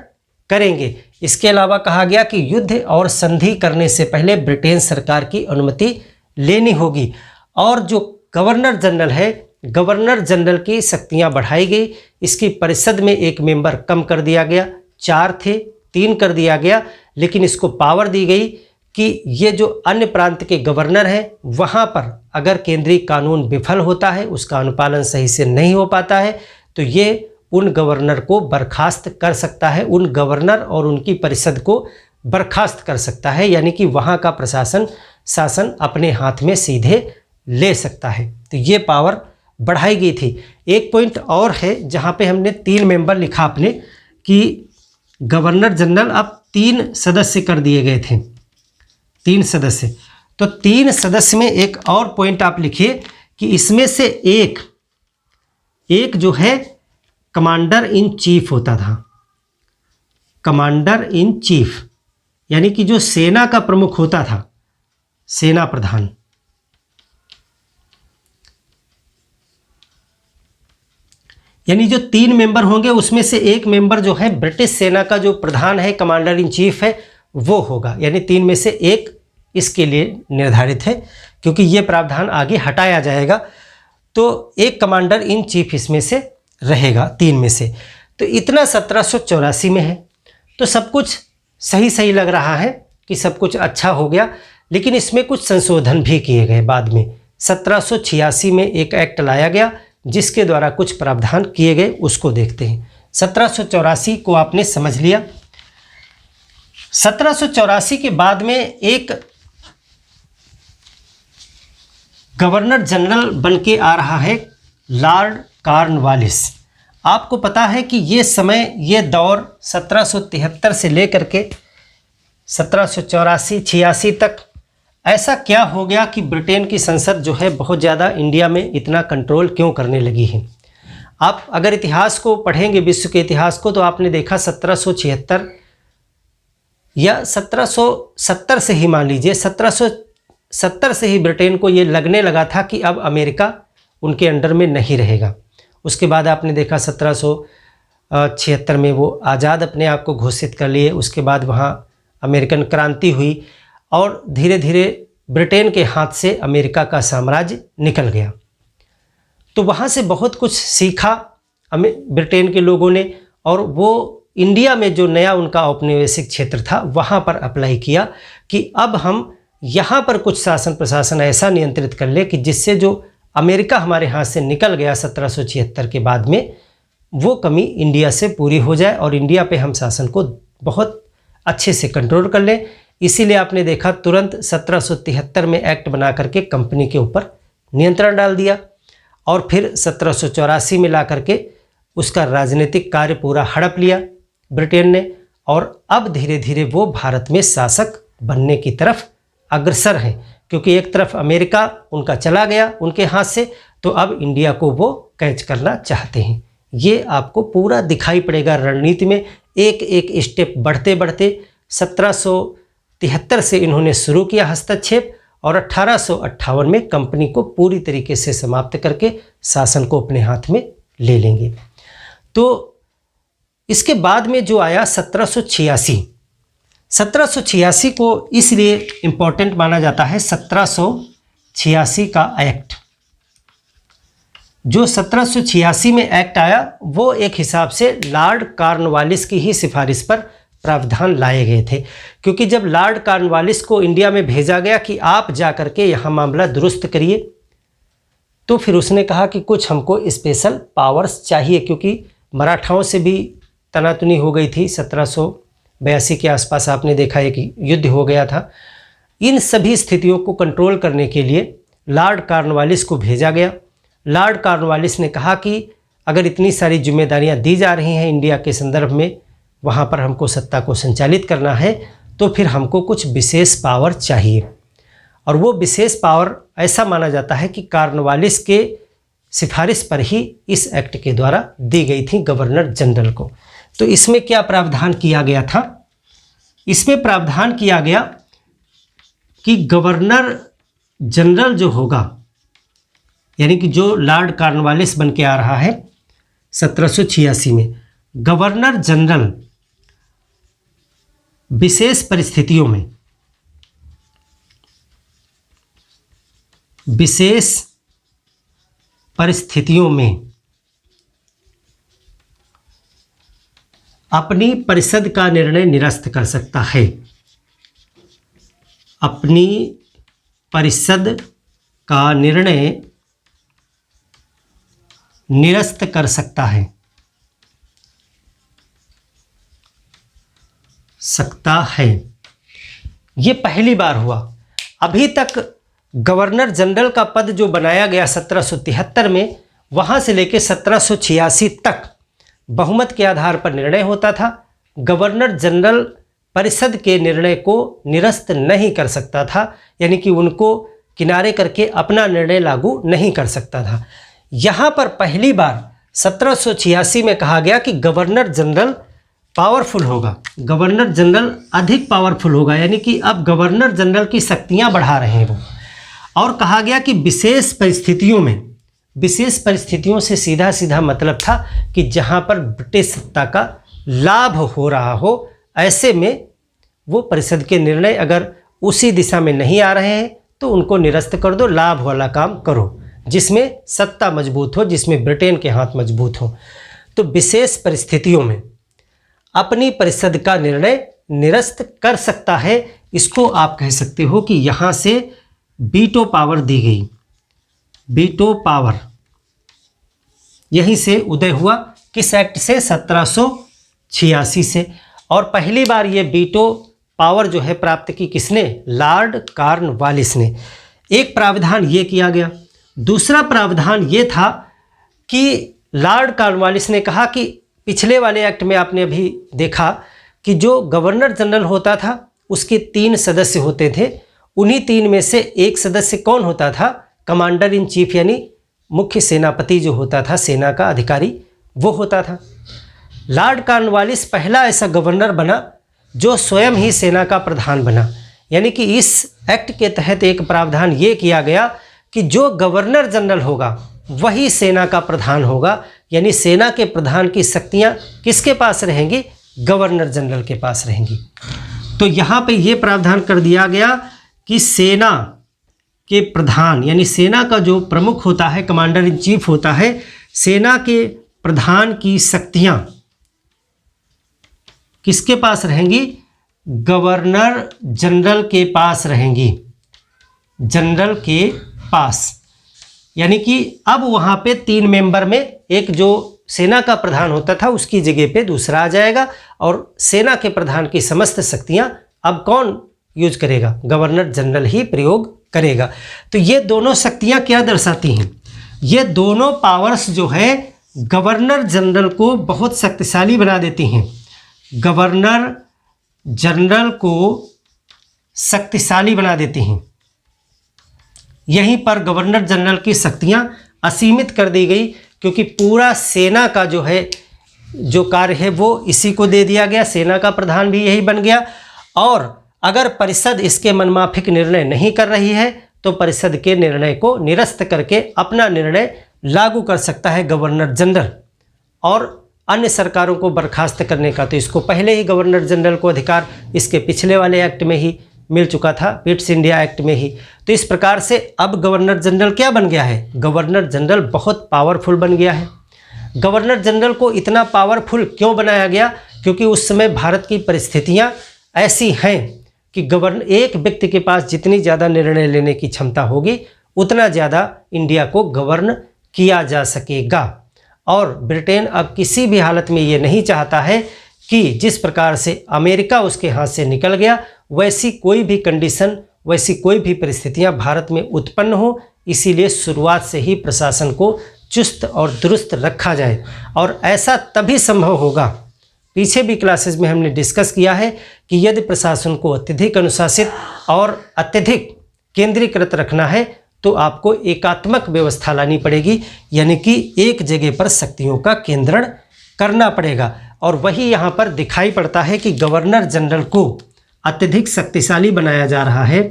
करेंगे। इसके अलावा कहा गया कि युद्ध और संधि करने से पहले ब्रिटेन सरकार की अनुमति लेनी होगी, और जो गवर्नर जनरल है, गवर्नर जनरल की शक्तियां बढ़ाई गई। इसकी परिषद में एक मेंबर कम कर दिया गया, 4 थे 3 कर दिया गया, लेकिन इसको पावर दी गई कि ये जो अन्य प्रांत के गवर्नर हैं वहाँ पर अगर केंद्रीय कानून विफल होता है, उसका अनुपालन सही से नहीं हो पाता है, तो ये उन गवर्नर को बर्खास्त कर सकता है, उन गवर्नर और उनकी परिषद को बर्खास्त कर सकता है, यानी कि वहाँ का प्रशासन शासन अपने हाथ में सीधे ले सकता है। तो ये पावर बढ़ाई गई थी। एक पॉइंट और है जहाँ पे हमने 3 मेंबर लिखा अपने, कि गवर्नर जनरल अब 3 सदस्य कर दिए गए थे, 3 सदस्य। तो 3 सदस्य में एक और पॉइंट आप लिखिए कि इसमें से एक जो है कमांडर इन चीफ होता था। कमांडर इन चीफ यानी कि जो सेना का प्रमुख होता था, सेना प्रधान। यानी जो 3 मेंबर होंगे उसमें से एक मेंबर जो है ब्रिटिश सेना का जो प्रधान है, कमांडर इन चीफ है, वो होगा। यानी 3 में से एक इसके लिए निर्धारित है, क्योंकि ये प्रावधान आगे हटाया जाएगा। तो एक कमांडर इन चीफ इसमें से रहेगा 3 में से। तो इतना 1784 में है। तो सब कुछ सही लग रहा है कि सब कुछ अच्छा हो गया, लेकिन इसमें कुछ संशोधन भी किए गए बाद में। 1786 में एक एक्ट लाया गया जिसके द्वारा कुछ प्रावधान किए गए, उसको देखते हैं। 1784 को आपने समझ लिया। 1784 के बाद में एक गवर्नर जनरल बन के आ रहा है लॉर्ड कॉर्नवालिस। आपको पता है कि ये समय, ये दौर 1773 से लेकर के 1784-86 तक ऐसा क्या हो गया कि ब्रिटेन की संसद जो है बहुत ज़्यादा इंडिया में इतना कंट्रोल क्यों करने लगी है। आप अगर इतिहास को पढ़ेंगे, विश्व के इतिहास को, तो आपने देखा 1776 या 1770 से ही, मान लीजिए 1770 से ही ब्रिटेन को ये लगने लगा था कि अब अमेरिका उनके अंडर में नहीं रहेगा। उसके बाद आपने देखा 1776 में वो आज़ाद अपने आप को घोषित कर लिए। उसके बाद वहाँ अमेरिकन क्रांति हुई और धीरे धीरे ब्रिटेन के हाथ से अमेरिका का साम्राज्य निकल गया। तो वहाँ से बहुत कुछ सीखा ब्रिटेन के लोगों ने, और वो इंडिया में जो नया उनका औपनिवेशिक क्षेत्र था वहाँ पर अप्लाई किया कि अब हम यहाँ पर कुछ शासन प्रशासन ऐसा नियंत्रित कर ले कि जिससे जो अमेरिका हमारे हाथ से निकल गया 1776 के बाद में, वो कमी इंडिया से पूरी हो जाए और इंडिया पे हम शासन को बहुत अच्छे से कंट्रोल कर लें। इसीलिए आपने देखा तुरंत 1773 में एक्ट बना करके कंपनी के ऊपर नियंत्रण डाल दिया, और फिर 1784 में ला करके उसका राजनीतिक कार्य पूरा हड़प लिया ब्रिटेन ने, और अब धीरे धीरे वो भारत में शासक बनने की तरफ अग्रसर हैं, क्योंकि एक तरफ अमेरिका उनका चला गया उनके हाथ से, तो अब इंडिया को वो कैच करना चाहते हैं। ये आपको पूरा दिखाई पड़ेगा रणनीति में, एक एक स्टेप बढ़ते बढ़ते 1773 से इन्होंने शुरू किया हस्तक्षेप, और 1858 में कंपनी को पूरी तरीके से समाप्त करके शासन को अपने हाथ में ले लेंगे। तो इसके बाद में जो आया 1786 को इसलिए इम्पोर्टेंट माना जाता है। 1786 का एक्ट, जो 1786 में एक्ट आया, वो एक हिसाब से लॉर्ड कॉर्नवालिस की ही सिफारिश पर प्रावधान लाए गए थे, क्योंकि जब लॉर्ड कॉर्नवालिस को इंडिया में भेजा गया कि आप जा कर के यहाँ मामला दुरुस्त करिए, तो फिर उसने कहा कि कुछ हमको स्पेशल पावर्स चाहिए, क्योंकि मराठाओं से भी तनातनी हो गई थी। 1782 के आसपास आपने देखा एक युद्ध हो गया था। इन सभी स्थितियों को कंट्रोल करने के लिए लॉर्ड कॉर्नवालिस को भेजा गया। लॉर्ड कॉर्नवालिस ने कहा कि अगर इतनी सारी जिम्मेदारियां दी जा रही हैं इंडिया के संदर्भ में, वहाँ पर हमको सत्ता को संचालित करना है, तो फिर हमको कुछ विशेष पावर चाहिए। और वो विशेष पावर ऐसा माना जाता है कि कॉर्नवालिस के सिफारिश पर ही इस एक्ट के द्वारा दी गई थी गवर्नर जनरल को। तो इसमें क्या प्रावधान किया गया था? इसमें प्रावधान किया गया कि गवर्नर जनरल जो होगा, यानी कि जो लॉर्ड कॉर्नवालिस बन के आ रहा है 1786 में, गवर्नर जनरल विशेष परिस्थितियों में अपनी परिषद का निर्णय निरस्त कर सकता है। अपनी परिषद का निर्णय निरस्त कर सकता है, ये पहली बार हुआ। अभी तक गवर्नर जनरल का पद जो बनाया गया 1773 में, वहाँ से लेकर 1786 तक बहुमत के आधार पर निर्णय होता था। गवर्नर जनरल परिषद के निर्णय को निरस्त नहीं कर सकता था, यानी कि उनको किनारे करके अपना निर्णय लागू नहीं कर सकता था। यहाँ पर पहली बार 1786 में कहा गया कि गवर्नर जनरल पावरफुल होगा, गवर्नर जनरल अधिक पावरफुल होगा, यानी कि अब गवर्नर जनरल की शक्तियाँ बढ़ा रहे हैं वो। और कहा गया कि विशेष परिस्थितियों से सीधा सीधा मतलब था कि जहाँ पर ब्रिटिश सत्ता का लाभ हो रहा हो, ऐसे में वो परिषद के निर्णय अगर उसी दिशा में नहीं आ रहे हैं तो उनको निरस्त कर दो, लाभ वाला काम करो जिसमें सत्ता मजबूत हो, जिसमें ब्रिटेन के हाथ मजबूत हो। तो विशेष परिस्थितियों में अपनी परिषद का निर्णय निरस्त कर सकता है। इसको आप कह सकते हो कि यहाँ से वीटो पावर दी गई, वीटो पावर यहीं से उदय हुआ। किस एक्ट से? 1786 से। और पहली बार ये वीटो पावर जो है प्राप्त की किसने? लॉर्ड कॉर्नवालिस ने। एक प्रावधान ये किया गया। दूसरा प्रावधान ये था कि लॉर्ड कॉर्नवालिस ने कहा कि पिछले वाले एक्ट में आपने अभी देखा कि जो गवर्नर जनरल होता था उसके 3 सदस्य होते थे, उन्हीं 3 में से एक सदस्य कौन होता था? कमांडर इन चीफ यानी मुख्य सेनापति जो होता था, सेना का अधिकारी, वो होता था। लॉर्ड कॉर्नवालिस पहला ऐसा गवर्नर बना जो स्वयं ही सेना का प्रधान बना। यानी कि इस एक्ट के तहत एक प्रावधान ये किया गया कि जो गवर्नर जनरल होगा वही सेना का प्रधान होगा, यानी सेना के प्रधान की शक्तियाँ किसके पास रहेंगी? गवर्नर जनरल के पास रहेंगी। तो यहाँ पे ये प्रावधान कर दिया गया कि सेना के प्रधान यानी सेना का जो प्रमुख होता है, कमांडर इन चीफ होता है, सेना के प्रधान की शक्तियाँ किसके पास रहेंगी? गवर्नर जनरल के पास रहेंगी, जनरल के पास। यानी कि अब वहाँ पे 3 मेंबर में एक जो सेना का प्रधान होता था उसकी जगह पे दूसरा आ जाएगा और सेना के प्रधान की समस्त शक्तियाँ अब कौन यूज करेगा? गवर्नर जनरल ही प्रयोग करेगा। तो ये दोनों शक्तियाँ क्या दर्शाती हैं? ये दोनों पावर्स जो है गवर्नर जनरल को बहुत शक्तिशाली बना देती हैं, गवर्नर जनरल को शक्तिशाली बना देती हैं। यहीं पर गवर्नर जनरल की शक्तियां असीमित कर दी गई क्योंकि पूरा सेना का जो है जो कार्य है वो इसी को दे दिया गया, सेना का प्रधान भी यही बन गया। और अगर परिषद इसके मनमाफिक निर्णय नहीं कर रही है तो परिषद के निर्णय को निरस्त करके अपना निर्णय लागू कर सकता है गवर्नर जनरल। और अन्य सरकारों को बर्खास्त करने का तो इसको पहले ही गवर्नर जनरल को अधिकार इसके पिछले वाले एक्ट में ही मिल चुका था, पिट्स इंडिया एक्ट में ही। तो इस प्रकार से अब गवर्नर जनरल क्या बन गया है? गवर्नर जनरल बहुत पावरफुल बन गया है। गवर्नर जनरल को इतना पावरफुल क्यों बनाया गया? क्योंकि उस समय भारत की परिस्थितियां ऐसी हैं कि एक व्यक्ति के पास जितनी ज़्यादा निर्णय लेने की क्षमता होगी उतना ज़्यादा इंडिया को गवर्न किया जा सकेगा। और ब्रिटेन अब किसी भी हालत में ये नहीं चाहता है कि जिस प्रकार से अमेरिका उसके हाथ से निकल गया वैसी कोई भी कंडीशन, वैसी कोई भी परिस्थितियां भारत में उत्पन्न हो। इसीलिए शुरुआत से ही प्रशासन को चुस्त और दुरुस्त रखा जाए और ऐसा तभी संभव होगा। पीछे भी क्लासेस में हमने डिस्कस किया है कि यदि प्रशासन को अत्यधिक अनुशासित और अत्यधिक केंद्रीकृत रखना है तो आपको एकात्मक व्यवस्था लानी पड़ेगी, यानी कि एक जगह पर शक्तियों का केंद्रण करना पड़ेगा। और वही यहाँ पर दिखाई पड़ता है कि गवर्नर जनरल को अत्यधिक शक्तिशाली बनाया जा रहा है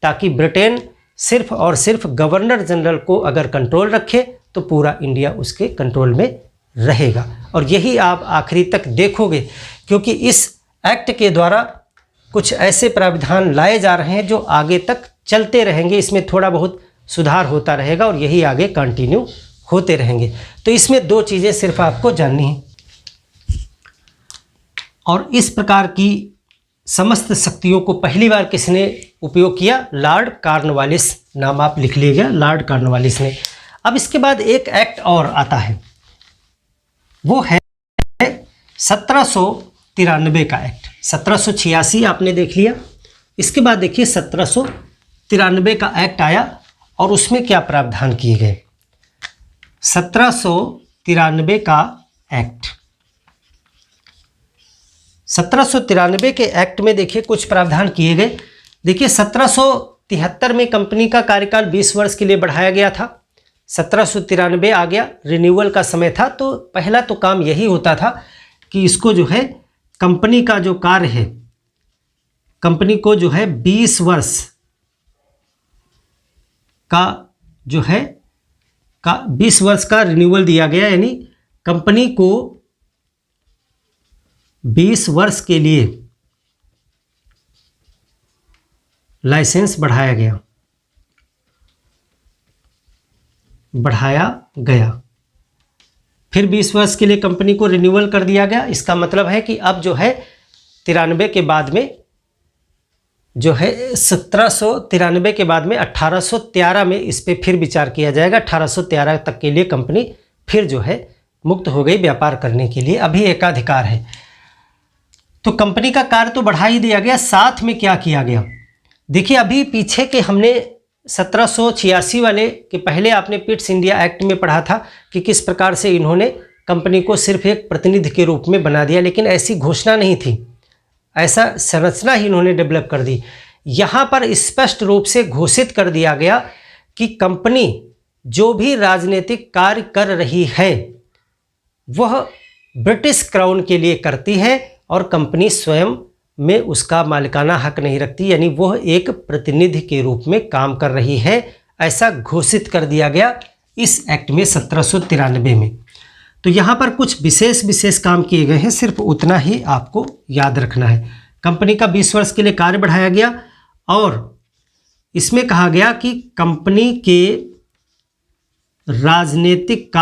ताकि ब्रिटेन सिर्फ और सिर्फ गवर्नर जनरल को अगर कंट्रोल रखे तो पूरा इंडिया उसके कंट्रोल में रहेगा। और यही आप आखिरी तक देखोगे क्योंकि इस एक्ट के द्वारा कुछ ऐसे प्रावधान लाए जा रहे हैं जो आगे तक चलते रहेंगे, इसमें थोड़ा बहुत सुधार होता रहेगा और यही आगे कंटिन्यू होते रहेंगे। तो इसमें 2 चीज़ें सिर्फ आपको जाननी हैं। और इस प्रकार की समस्त शक्तियों को पहली बार किसने उपयोग किया? लॉर्ड कॉर्नवालिस, नाम आप लिख लीजिएगा, लॉर्ड कॉर्नवालिस ने। अब इसके बाद एक एक्ट और आता है, वो है 1793 का एक्ट। 1786 आपने देख लिया, इसके बाद देखिए 1793 का एक्ट आया और उसमें क्या प्रावधान किए गए। 1793 का एक्ट, 1793 के एक्ट में देखिए कुछ प्रावधान किए गए। देखिए 1773 में कंपनी का कार्यकाल 20 वर्ष के लिए बढ़ाया गया था। 1793 आ गया, रिन्यूअल का समय था, तो पहला तो काम यही होता था कि इसको जो है कंपनी का जो कार्य है, कंपनी को जो है 20 वर्ष का जो है 20 वर्ष का रिन्यूअल दिया गया, यानी कंपनी को 20 वर्ष के लिए लाइसेंस बढ़ाया गया। फिर 20 वर्ष के लिए कंपनी को रिन्यूअल कर दिया गया। इसका मतलब है कि अब जो है 93 के बाद में जो है 1793 के बाद में 1813 में इस पे फिर विचार किया जाएगा। 1813 तक के लिए कंपनी फिर जो है मुक्त हो गई व्यापार करने के लिए, अभी एकाधिकार है। तो कंपनी का कार्य तो बढ़ा ही दिया गया, साथ में क्या किया गया देखिए। अभी पीछे के हमने 1786 वाले के पहले आपने पिट्स इंडिया एक्ट में पढ़ा था कि किस प्रकार से इन्होंने कंपनी को सिर्फ एक प्रतिनिधि के रूप में बना दिया, लेकिन ऐसी घोषणा नहीं थी, ऐसा संरचना ही इन्होंने डेवलप कर दी। यहाँ पर स्पष्ट रूप से घोषित कर दिया गया कि कंपनी जो भी राजनीतिक कार्य कर रही है वह ब्रिटिश क्राउन के लिए करती है और कंपनी स्वयं में उसका मालिकाना हक नहीं रखती, यानी वह एक प्रतिनिधि के रूप में काम कर रही है, ऐसा घोषित कर दिया गया इस एक्ट में 1793 में। तो यहाँ पर कुछ विशेष काम किए गए हैं, सिर्फ उतना ही आपको याद रखना है। कंपनी का 20 वर्ष के लिए कार्य बढ़ाया गया और इसमें कहा गया कि कंपनी के राजनीतिक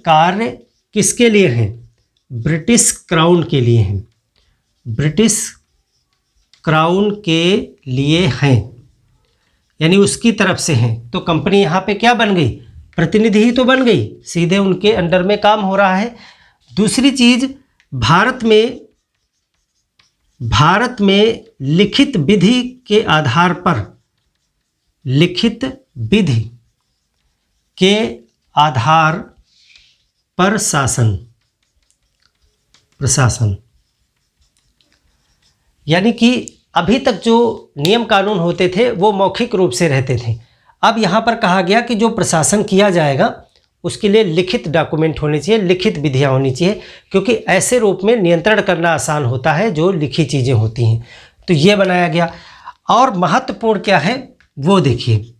कार्य किसके लिए हैं? ब्रिटिश क्राउन के लिए हैं, ब्रिटिश क्राउन के लिए हैं, यानी उसकी तरफ से हैं। तो कंपनी यहाँ पे क्या बन गई? प्रतिनिधि ही तो बन गई, सीधे उनके अंडर में काम हो रहा है। दूसरी चीज, भारत में लिखित विधि के आधार पर, लिखित विधि के आधार पर प्रशासन, यानी कि अभी तक जो नियम कानून होते थे वो मौखिक रूप से रहते थे। अब यहाँ पर कहा गया कि जो प्रशासन किया जाएगा उसके लिए लिखित डॉक्यूमेंट होने चाहिए, लिखित विधियाँ होनी चाहिए, क्योंकि ऐसे रूप में नियंत्रण करना आसान होता है जो लिखी चीज़ें होती हैं। तो ये बनाया गया। और महत्वपूर्ण क्या है वो देखिए,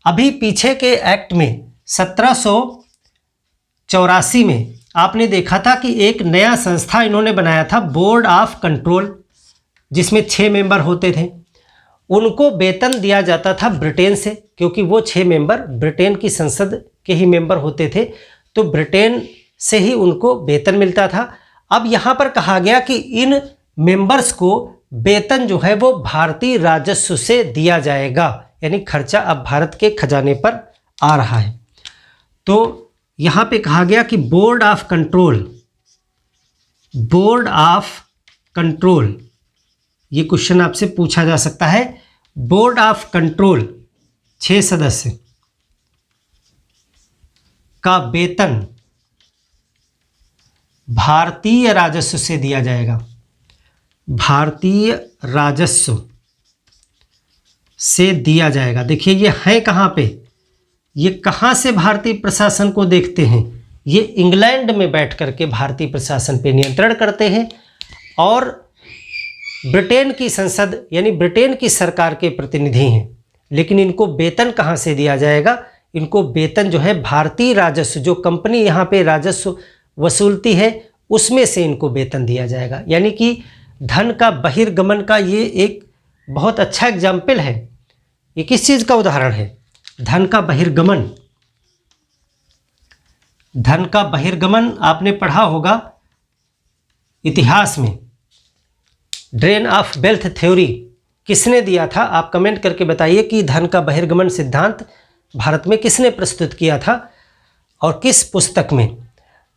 अभी पीछे के एक्ट में 1784 में आपने देखा था कि एक नया संस्था इन्होंने बनाया था, बोर्ड ऑफ कंट्रोल, जिसमें 6 मेंबर होते थे। उनको वेतन दिया जाता था ब्रिटेन से, क्योंकि वो 6 मेंबर ब्रिटेन की संसद के ही मेंबर होते थे, तो ब्रिटेन से ही उनको वेतन मिलता था। अब यहाँ पर कहा गया कि इन मेंबर्स को वेतन जो है वो भारतीय राजस्व से दिया जाएगा, यानी खर्चा अब भारत के खजाने पर आ रहा है। तो यहाँ पे कहा गया कि बोर्ड ऑफ कंट्रोल, ये क्वेश्चन आपसे पूछा जा सकता है। बोर्ड ऑफ कंट्रोल 6 सदस्य का वेतन भारतीय राजस्व से दिया जाएगा, भारतीय राजस्व से दिया जाएगा। देखिए ये है कहाँ पे, ये कहाँ से भारतीय प्रशासन को देखते हैं? ये इंग्लैंड में बैठ करके भारतीय प्रशासन पे नियंत्रण करते हैं और ब्रिटेन की संसद यानी ब्रिटेन की सरकार के प्रतिनिधि हैं। लेकिन इनको वेतन कहाँ से दिया जाएगा? इनको वेतन जो है भारतीय राजस्व, जो कंपनी यहाँ पे राजस्व वसूलती है उसमें से इनको वेतन दिया जाएगा। यानी कि धन का बहिर्गमन का ये एक बहुत अच्छा एग्जाम्पल है। ये किस चीज़ का उदाहरण है? धन का बहिर्गमन। धन का बहिर्गमन आपने पढ़ा होगा इतिहास में। ड्रेन ऑफ वेल्थ थ्योरी किसने दिया था? आप कमेंट करके बताइए कि धन का बहिर्गमन सिद्धांत भारत में किसने प्रस्तुत किया था और किस पुस्तक में?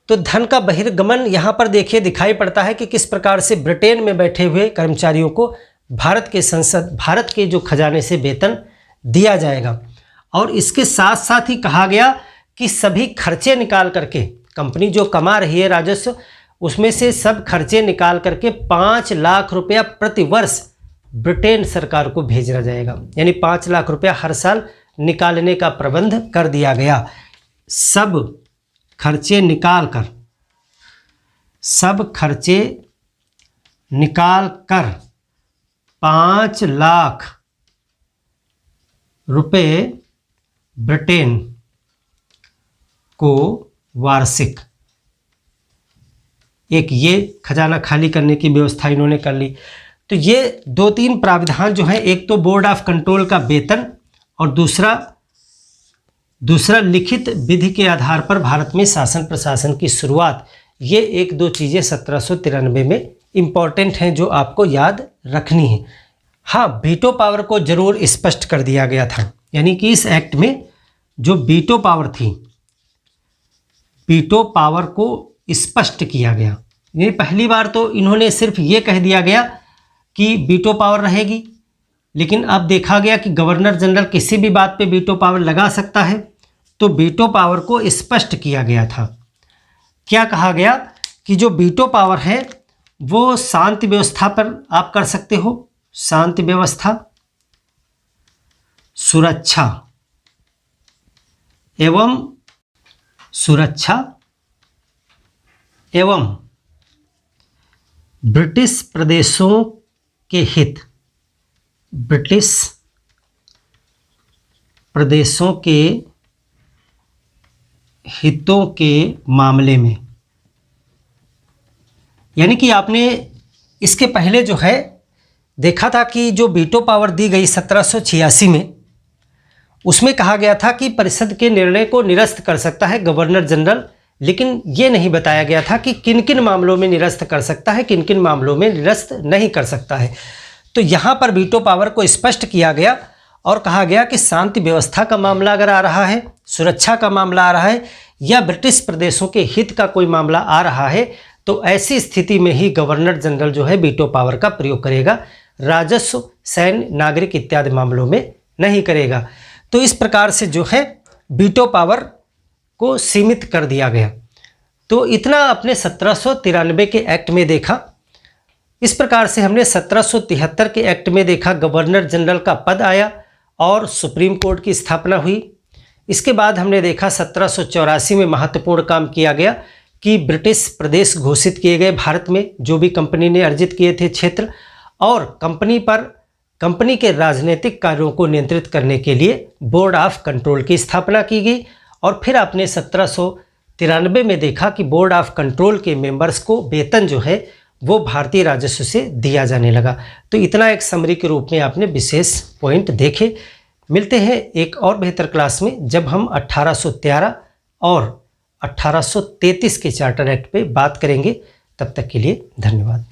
तो धन का बहिर्गमन यहाँ पर देखिए दिखाई पड़ता है कि किस प्रकार से ब्रिटेन में बैठे हुए कर्मचारियों को भारत के संसद, भारत के जो खजाने से वेतन दिया जाएगा। और इसके साथ साथ ही कहा गया कि सभी खर्चे निकाल करके, कंपनी जो कमा रही है राजस्व उसमें से सब खर्चे निकाल करके 5 लाख रुपया प्रति वर्ष ब्रिटेन सरकार को भेजना जाएगा। यानी 5 लाख रुपया हर साल निकालने का प्रबंध कर दिया गया। सब खर्चे निकाल कर 5 लाख रुपए ब्रिटेन को वार्षिक, एक ये खजाना खाली करने की व्यवस्था इन्होंने कर ली। तो ये 2-3 प्राविधान जो है, एक तो बोर्ड ऑफ कंट्रोल का वेतन और दूसरा लिखित विधि के आधार पर भारत में शासन प्रशासन की शुरुआत। ये 1-2 चीज़ें 1793 में इम्पॉर्टेंट हैं जो आपको याद रखनी है। हाँ, वीटो पावर को जरूर स्पष्ट कर दिया गया था। यानी कि इस एक्ट में जो वीटो पावर थी, वीटो पावर को स्पष्ट किया गया। ये पहली बार तो इन्होंने सिर्फ ये कह दिया गया कि वीटो पावर रहेगी, लेकिन अब देखा गया कि गवर्नर जनरल किसी भी बात पे वीटो पावर लगा सकता है, तो वीटो पावर को स्पष्ट किया गया था। क्या कहा गया कि जो वीटो पावर है वो शांति व्यवस्था पर आप कर सकते हो, शांति व्यवस्था, सुरक्षा एवं ब्रिटिश प्रदेशों के हित, ब्रिटिश प्रदेशों के हितों के मामले में। यानी कि आपने इसके पहले जो है देखा था कि जो वीटो पावर दी गई 1786 में, उसमें कहा गया था कि परिषद के निर्णय को निरस्त कर सकता है गवर्नर जनरल, लेकिन ये नहीं बताया गया था कि किन किन मामलों में निरस्त कर सकता है, किन किन मामलों में निरस्त नहीं कर सकता है। तो यहाँ पर वीटो पावर को स्पष्ट किया गया और कहा गया कि शांति व्यवस्था का मामला अगर आ रहा है, सुरक्षा का मामला आ रहा है, या ब्रिटिश प्रदेशों के हित का कोई मामला आ रहा है, तो ऐसी स्थिति में ही गवर्नर जनरल जो है वीटो पावर का प्रयोग करेगा, राजस्व, सैन्य, नागरिक इत्यादि मामलों में नहीं करेगा। तो इस प्रकार से जो है वीटो पावर को सीमित कर दिया गया। तो इतना अपने 1793 के एक्ट में देखा। इस प्रकार से हमने 1773 के एक्ट में देखा गवर्नर जनरल का पद आया और सुप्रीम कोर्ट की स्थापना हुई। इसके बाद हमने देखा 1784 में महत्वपूर्ण काम किया गया कि ब्रिटिश प्रदेश घोषित किए गए भारत में, जो भी कंपनी ने अर्जित किए थे क्षेत्र, और कंपनी के राजनीतिक कार्यों को नियंत्रित करने के लिए बोर्ड ऑफ कंट्रोल की स्थापना की गई। और फिर आपने 1793 में देखा कि बोर्ड ऑफ कंट्रोल के मेंबर्स को वेतन जो है वो भारतीय राजस्व से दिया जाने लगा। तो इतना एक समरी के रूप में आपने विशेष पॉइंट देखे। मिलते हैं एक और बेहतर क्लास में, जब हम 1813 और 1833 के चार्टर एक्ट पे बात करेंगे। तब तक के लिए धन्यवाद।